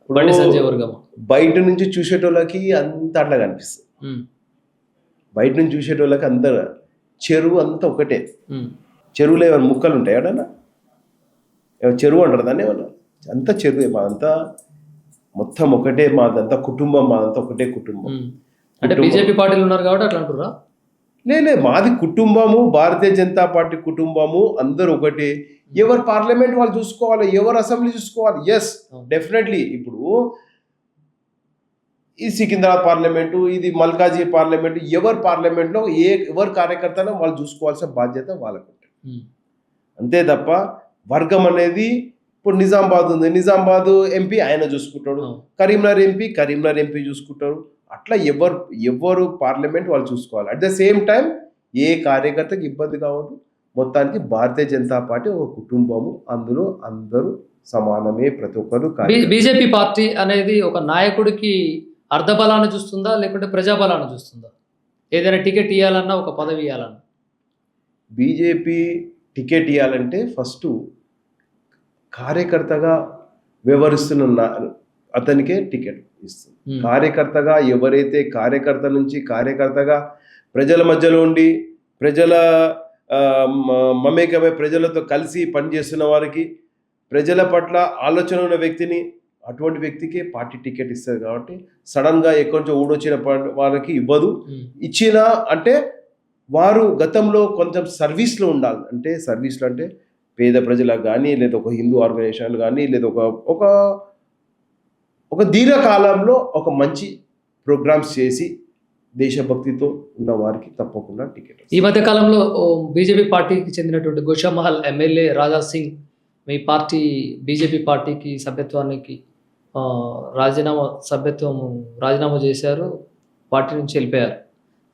బండి సంజయ్ వర్గమా? బయట నుంచి చూసేటోళ్ళకి అంత అట్లా కనిపిస్తుంది. బయట నుంచి చూసేటోళ్ళకి అంత చెరువు అంతా ఒకటే. చెరువులో ఏమైనా ముక్కలు ఉంటాయి ఎవడన్నా? చెరువు అంటారు దాన్ని ఏమన్నా? అంతా చెరువే. మాదంతా మొత్తం ఒకటే, మాదంతా కుటుంబం, మాదంతా ఒకటే కుటుంబం. అంటే బీజేపీ పార్టీలు ఉన్నారు కాబట్టి అట్లా అంటుర్రా? లేలే, మాది కుటుంబము, భారతీయ జనతా పార్టీ కుటుంబము, అందరూ ఒకటి. ఎవరు పార్లమెంట్ వాళ్ళు చూసుకోవాలి, ఎవరు అసెంబ్లీ చూసుకోవాలి. Yes, definitely. ఇప్పుడు ఈ సికింద్రాబాద్ పార్లమెంటు, ఇది మల్కాజీ పార్లమెంటు, ఎవరు పార్లమెంట్లో ఎవరు కార్యకర్తనో వాళ్ళు చూసుకోవాల్సిన బాధ్యత వాళ్ళకు ఉంటుంది. అంతే తప్ప వర్గం అనేది, ఇప్పుడు నిజామాబాద్ ఉంది, నిజామాబాద్ ఎంపీ ఆయన చూసుకుంటాడు, కరీంనగర్ ఎంపీ చూసుకుంటాడు. అట్లా ఎవరు పార్లమెంట్ వాళ్ళు చూసుకోవాలి. అట్ ద సేమ్ టైం ఏ కార్యకర్తకి ఇబ్బంది కావద్దు. మొత్తానికి భారతీయ జనతా పార్టీ ఒక కుటుంబము, అందులో అందరూ సమానమే, ప్రతి ఒక్కరు. బీజేపీ పార్టీ అనేది ఒక నాయకుడికి అర్ధబలాన్ని చూస్తుందా, లేకుంటే ప్రజాబలాన్ని చూస్తుందా? ఏదైనా టికెట్ ఇవ్వాలన్నా, ఒక పదవి ఇవ్వాలన్నా? బీజేపీ టికెట్ ఇవ్వాలంటే ఫస్ట్ కార్యకర్తగా వ్యవహరిస్తున్న అతనికే టికెట్ ఇస్తుంది. కార్యకర్తగా ఎవరైతే కార్యకర్తగా ప్రజల మధ్యలో ఉండి ప్రజల మమేకమై ప్రజలతో కలిసి పనిచేస్తున్న వారికి, ప్రజల పట్ల ఆలోచన ఉన్న వ్యక్తిని, అటువంటి వ్యక్తికి పార్టీ టికెట్ ఇస్తుంది. కాబట్టి సడన్గా ఎక్కడి నుంచో ఊడొచ్చిన వారికి ఇవ్వదు. ఇచ్చినా అంటే వారు గతంలో కొంచెం సర్వీస్లో ఉండాలి. అంటే సర్వీస్లో అంటే పేద ప్రజలకు కానీ, లేదా ఒక హిందూ ఆర్గనైజేషన్ కానీ, లేదా ఒక దీర్ఘకాలంలో ఒక మంచి ప్రోగ్రామ్స్ చేసి దేశభక్తితో ఉన్న వారికి తప్పకుండా టికెట్. ఈ మధ్య కాలంలో బీజేపీ పార్టీకి చెందినటువంటి గోషామహల్ ఎమ్మెల్యే రాజా సింగ్ మీ పార్టీ బీజేపీ పార్టీకి సభ్యత్వానికి రాజీనామా చేశారు, పార్టీ నుంచి వెళ్ళిపోయారు.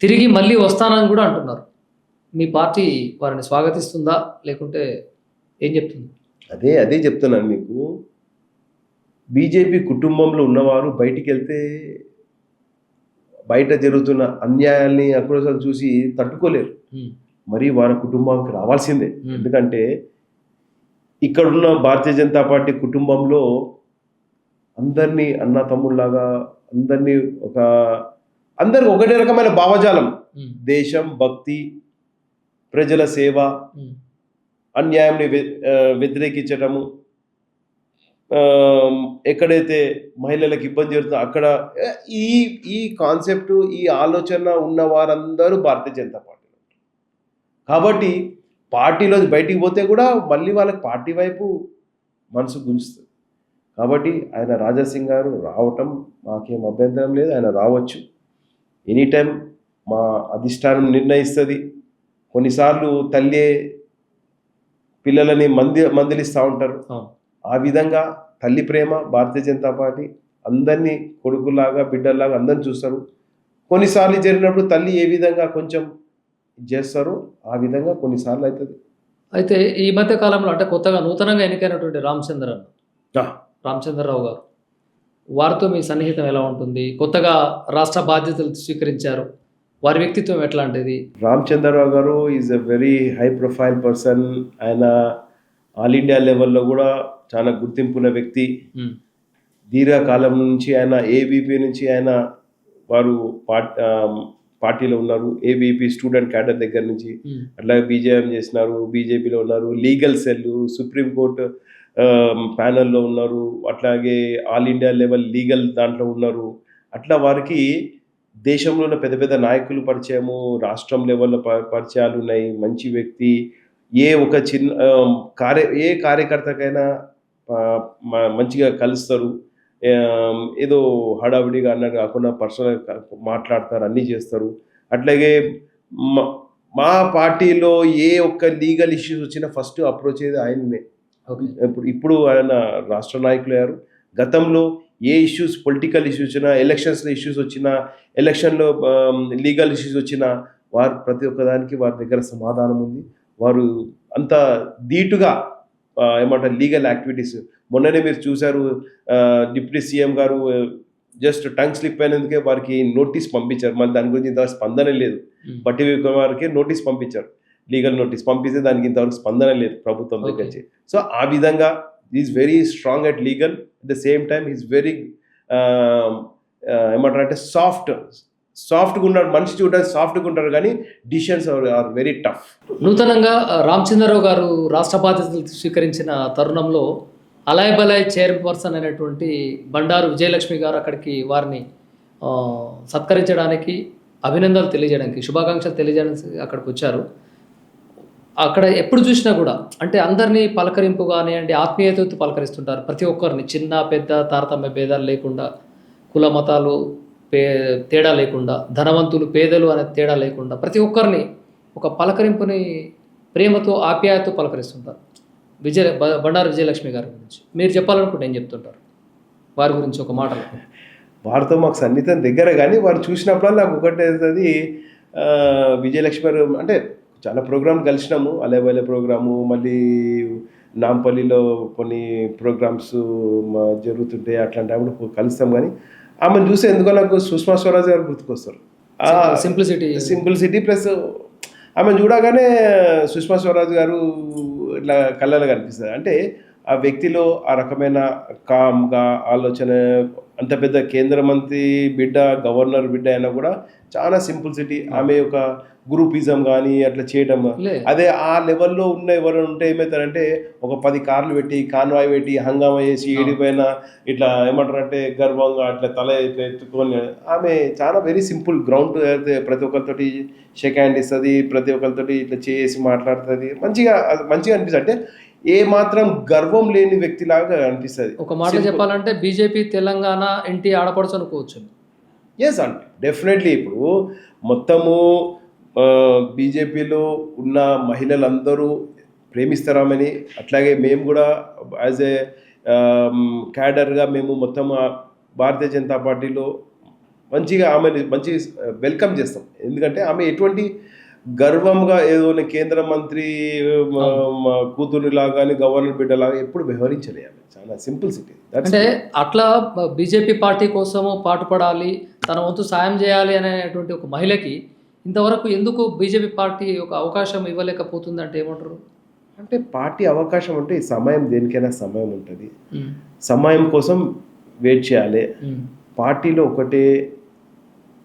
తిరిగి మళ్ళీ వస్తానని కూడా అంటున్నారు. మీ పార్టీ వారిని స్వాగతిస్తుందా, లేకుంటే ఏం చెప్తుంది? అదే చెప్తున్నాను మీకు. బీజేపీ కుటుంబంలో ఉన్నవారు బయటికి వెళ్తే బయట జరుగుతున్న అన్యాయాల్ని, అక్రోశాలు చూసి తట్టుకోలేరు. మరి వారి కుటుంబానికి రావాల్సిందే. ఎందుకంటే ఇక్కడున్న భారతీయ జనతా పార్టీ కుటుంబంలో అందరినీ అన్న తమ్ముళ్ళలాగా, అందరికి ఒకటే రకమైన భావజాలం. దేశం, భక్తి, ప్రజల సేవ, అన్యాయంని వ్యతిరేకించటము, ఎక్కడైతే మహిళలకు ఇబ్బంది జరుగుతుందో అక్కడ ఈ కాన్సెప్ట్, ఈ ఆలోచన ఉన్న వారందరూ భారతీయ జనతా పార్టీ. కాబట్టి పార్టీలో బయటికి పోతే కూడా మళ్ళీ వాళ్ళకి పార్టీ వైపు మనసు గుంజుతుంది. కాబట్టి ఆయన రాజాసింగ్ గారు రావటం మాకేం అభ్యంతరం లేదు. ఆయన రావచ్చు ఎనీ టైం. మా అధిష్టానం నిర్ణయిస్తుంది. కొన్నిసార్లు తల్లి పిల్లలని మందలిస్తూ ఉంటారు. ఆ విధంగా తల్లి ప్రేమ, భారతీయ జనతా పార్టీ అందరినీ కొడుకులాగా, బిడ్డల్లాగా అందరిని చూస్తారు. కొన్నిసార్లు జరిగినప్పుడు తల్లి ఏ విధంగా కొంచెం చేస్తారో ఆ విధంగా కొన్నిసార్లు అవుతుంది. అయితే ఈ మధ్య కాలంలో అంటే కొత్తగా నూతనంగా ఎన్నికైనటువంటి రామచంద్రరావు గారు, వారితో మీ సన్నిహితం ఎలా ఉంటుంది? కొత్తగా రాష్ట్ర బాధ్యతలు స్వీకరించారు, వారి వ్యక్తిత్వం ఎట్లాంటిది? రామచంద్రరావు గారు is a very high profile person. ఆయన ఆల్ ఇండియా లెవెల్లో కూడా చాలా గుర్తింపున్న వ్యక్తి. దీర్ఘకాలం నుంచి ఆయన ఏబీపీ నుంచి వారు పార్టీలో ఉన్నారు. ఏబీపీ స్టూడెంట్ క్యాడర్ దగ్గర నుంచి అట్లాగే బీజేఎం చేసినారు, బీజేపీలో ఉన్నారు, లీగల్ సెల్, సుప్రీంకోర్టు ప్యానల్లో ఉన్నారు, అట్లాగే ఆల్ ఇండియా లెవెల్ లీగల్ దాంట్లో ఉన్నారు. అట్లా వారికి దేశంలో ఉన్న పెద్ద పెద్ద నాయకులు పరిచయము, రాష్ట్రం లెవెల్లో పరిచయాలు ఉన్నాయి. మంచి వ్యక్తి. ఏ కార్యకర్తకైనా మంచిగా కలుస్తారు. ఏదో హడావిడిగా అన్నట్టు కాకుండా పర్సనల్గా మాట్లాడతారు, అన్నీ చేస్తారు. అట్లాగే మా పార్టీలో ఏ ఒక్క లీగల్ ఇష్యూస్ వచ్చినా ఫస్ట్ అప్రోచ్ అయ్యేది ఆయననే. ఇప్పుడు ఆయన రాష్ట్ర నాయకులు అయ్యారు. గతంలో ఏ ఇష్యూస్, పొలిటికల్ ఇష్యూస్ వచ్చినా, ఎలక్షన్స్లో ఇష్యూస్ వచ్చినా, ఎలక్షన్లో లీగల్ ఇష్యూస్ వచ్చినా వారు ప్రతి ఒక్కదానికి వారి దగ్గర సమాధానం ఉంది. వారు అంత ధీటుగా ఏమంటారు లీగల్ యాక్టివిటీస్. మొన్ననే మీరు చూశారు, డిప్యూటీ సీఎం గారు జస్ట్ టంగ్ స్లిప్ అయినందుకే వారికి నోటీస్ పంపించారు. మళ్ళీ దాని గురించి ఇంతవరకు స్పందన లేదు. బట్టి విక్రమార్కే నోటీస్ పంపించారు, లీగల్ నోటీస్ పంపిస్తే దానికి ఇంతవరకు స్పందన లేదు ప్రభుత్వం దగ్గర నుంచి. సో ఆ విధంగా is very strong at legal, at the same time is very ఏమంటారు అంటే సాఫ్ట్గా ఉన్నాడు. మనిషి చూడడానికి సాఫ్ట్గా ఉంటారు కానీ డిసిషన్స్ ఆర్ వెరీ టఫ్. నూతనంగా రామచంద్రరావు గారు రాష్ట్ర బాధ్యతలు స్వీకరించిన తరుణంలో అలాయ్ బలాయ్ చైర్పర్సన్ అయినటువంటి బండారు విజయలక్ష్మి గారు అక్కడికి వారిని సత్కరించడానికి, అభినందనలు తెలియజేయడానికి, శుభాకాంక్షలు తెలియజేయడానికి అక్కడికి వచ్చారు. అక్కడ ఎప్పుడు చూసినా కూడా అంటే అందరినీ పలకరింపు కానివ్వండి, ఆత్మీయతతో పలకరిస్తుంటారు ప్రతి ఒక్కరిని, చిన్న పెద్ద తారతమ్య భేదాలు లేకుండా, కుల మతాలు తేడా లేకుండా, ధనవంతులు పేదలు అనే తేడా లేకుండా ప్రతి ఒక్కరిని ఒక పలకరింపుని ప్రేమతో ఆప్యాయతతో పలకరిస్తుంటారు. బండారు విజయలక్ష్మి గారి గురించి మీరు చెప్పాలనుకుంటే ఏం చెప్తుంటారు వారి గురించి ఒక మాట? వారితో మాకు సన్నిహితం దగ్గర, కానీ వారు చూసినప్పుడల్లా నాకు ఒకటే అది, విజయలక్ష్మి గారు అంటే చాలా ప్రోగ్రామ్ కలిసినాము, అలేబలే ప్రోగ్రాము, మళ్ళీ నాంపల్లిలో కొన్ని ప్రోగ్రామ్స్ జరుగుతుంటాయి, అట్లాంటి కలుస్తాం. కానీ ఆమెను చూసి ఎందుకో నాకు సుష్మా స్వరాజ్ గారు గుర్తుకొస్తారు. సింప్లిసిటీ ప్లస్ ఆమెను చూడగానే సుష్మా స్వరాజ్ గారు ఇట్లా కళ్ళలో కనిపిస్తుంది. అంటే ఆ వ్యక్తిలో ఆ రకమైన కామ్గా ఆలోచన, అంత పెద్ద కేంద్ర మంత్రి బిడ్డ, గవర్నర్ బిడ్డ అయినా కూడా చాలా సింపుల్సిటీ. ఆమె యొక్క గ్రూపిజం కానీ అట్లా చేయడం, అదే ఆ లెవెల్లో ఉన్న ఎవరు ఉంటే ఏమవుతారంటే ఒక 10 కార్లు పెట్టి, కాన్వాయ్ పెట్టి, హంగామా చేసి, ఏడిపోయిన ఇట్లా ఏమంటారంటే గర్వంగా అట్లా తల ఎత్తుకొని, ఆమె చాలా వెరీ సింపుల్ గ్రౌండ్. ప్రతి ఒక్కరితోటి షేక్ హ్యాండ్ ఇస్తుంది, ప్రతి ఒక్కరితోటి ఇట్లా చేసి మాట్లాడుతుంది, మంచిగా అనిపిస్తుంది. అంటే ఏ మాత్రం గర్వం లేని వ్యక్తిలాగా అనిపిస్తుంది. ఒక మాట చెప్పాలంటే బీజేపీ తెలంగాణ ఎన్టీ ఆడపడుచు అనుకోవచ్చు. ఎస్ అంటే డెఫినెట్లీ ఇప్పుడు మొత్తము బీజేపీలో ఉన్న మహిళలందరూ ప్రేమిస్తారామని, అట్లాగే మేము కూడా యాజ్ ఏ క్యాడర్గా మేము మొత్తం భారతీయ జనతా పార్టీలో మంచిగా ఆమెని మంచి వెల్కమ్ చేస్తాం. ఎందుకంటే ఆమె ఎటువంటి గర్వంగా ఏదో కేంద్ర మంత్రి కూతురులాగా కానీ గవర్నర్ బిడ్డలాగా ఎప్పుడు వ్యవహరించలేదు. చాలా సింపుల్సిటీ. అంటే అట్లా బీజేపీ పార్టీ కోసము పాటుపడాలి, తన వంతు సాయం చేయాలి అనేటువంటి ఒక మహిళకి ఇంతవరకు ఎందుకు బీజేపీ పార్టీ ఒక అవకాశం ఇవ్వలేకపోతుంది అంటే ఏమంటారు? అంటే పార్టీ అవకాశం అంటే సమయం, దేనికైనా సమయం ఉంటుంది, సమయం కోసం వెయిట్ చేయాలి. పార్టీలో ఒకటే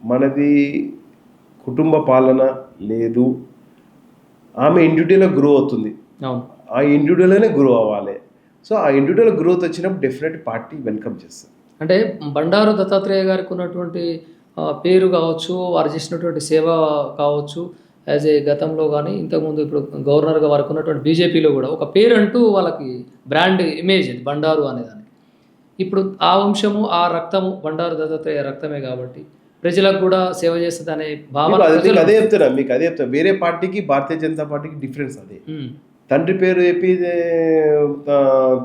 మనది కుటుంబ పాలన లేదు, ఆమె ఇండివిజువల్గా గ్రో అవుతుంది, ఆ ఇండివిజువల్గానే గ్రో అవ్వాలి. సో ఆ ఇండివిజువల్ గ్రోత్ వచ్చినప్పుడు డెఫినెట్ పార్టీ వెల్కమ్ చేస్తుంది. అంటే బండారు దత్తాత్రేయ గారికి ఉన్నటువంటి పేరు కావచ్చు, వారు చేసినటువంటి సేవ కావచ్చు, యాజ్ ఏ గతంలో కానీ ఇంతకుముందు ఇప్పుడు గవర్నర్గా వారికి ఉన్నటువంటి బీజేపీలో కూడా ఒక పేరు అంటూ వాళ్ళకి బ్రాండ్ ఇమేజ్ ఇది బండారు అనేదానికి. ఇప్పుడు ఆ వంశము, ఆ రక్తము బండారు దత్తాత్రేయ రక్తమే కాబట్టి ప్రజలకు కూడా సేవ చేస్తుంది అనే భావన. అదే చెప్తున్నా మీకు, అదే చెప్తున్నా. వేరే పార్టీకి భారతీయ జనతా పార్టీకి డిఫరెన్స్ అదే. తండ్రి పేరు చెప్పి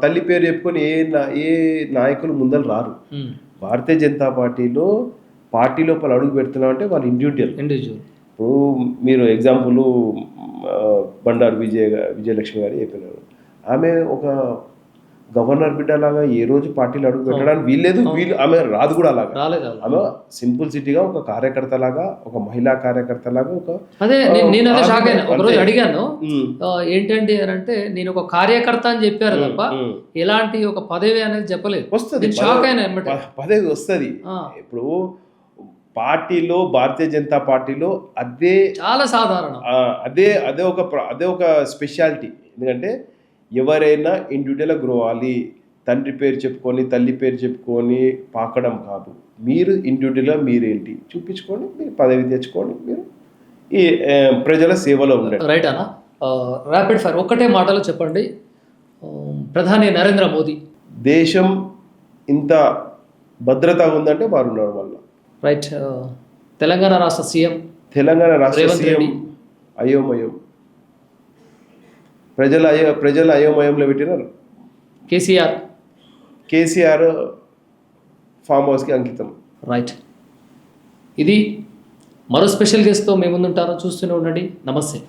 తల్లి పేరు చెప్పుకొని ఏ నాయకులు ముందలు రారు. భారతీయ జనతా పార్టీ లోపల అడుగు పెడుతున్నాం అంటే వాళ్ళు ఇండివిజువల్. ఇప్పుడు మీరు ఎగ్జాంపుల్ బండారు విజయలక్ష్మి గారు చెప్పినారు, ఆమె ఒక గవర్నర్ బిడ్డలాగా ఏ రోజు పార్టీలో అడుగు పెట్టడానికి వీల్లేదు, ఆమె రాదు కూడా అలాగా. ఆమె సింపుల్ సిటీగా ఒక కార్యకర్త లాగా, ఒక మహిళా కార్యకర్త లాగా ఒక నేను అదే షాక్ అయినా. ఒకరోజు అడిగాను ఏంటండి అని అంటే, నేను ఒక కార్యకర్త అని చెప్పారు తప్ప ఎలాంటి ఒక పదవి అనేది చెప్పలేదు. వస్తుంది, షాక్ అయినా, పదవి వస్తుంది. ఇప్పుడు పార్టీలో, భారతీయ జనతా పార్టీలో అదే చాలా సాధారణం, అదే ఒక స్పెషాలిటీ. ఎందుకంటే ఎవరైనా ఇండివిజువల్గా గ్రో అవ్వాలి, తండ్రి పేరు చెప్పుకొని తల్లి పేరు చెప్పుకొని పాకడం కాదు. మీరు ఇండివిజువల్గా మీరేంటి చూపించుకొని మీరు పదవి తెచ్చుకొని మీరు ఈ ప్రజల సేవలో ఉండండి. రైట్ అన్న. ర్యాపిడ్ ఫైర్ ఒక్కటే మాటలో చెప్పండి, ప్రధాని నరేంద్ర మోదీ దేశం ఇంత భద్రత ఉందంటే వారు ఉండడం వల్ల. రైట్. తెలంగాణ రాష్ట్ర సీఎం అయోమయం, ప్రజల అయోమయంలో పెట్టినారు. కేసీఆర్ కేసీఆర్ ఫామ్ హౌస్కి అంకితం. రైట్. ఇది మరో స్పెషల్ గెస్ట్తో మేము ముందుంటారో చూస్తూనే ఉండండి. నమస్తే.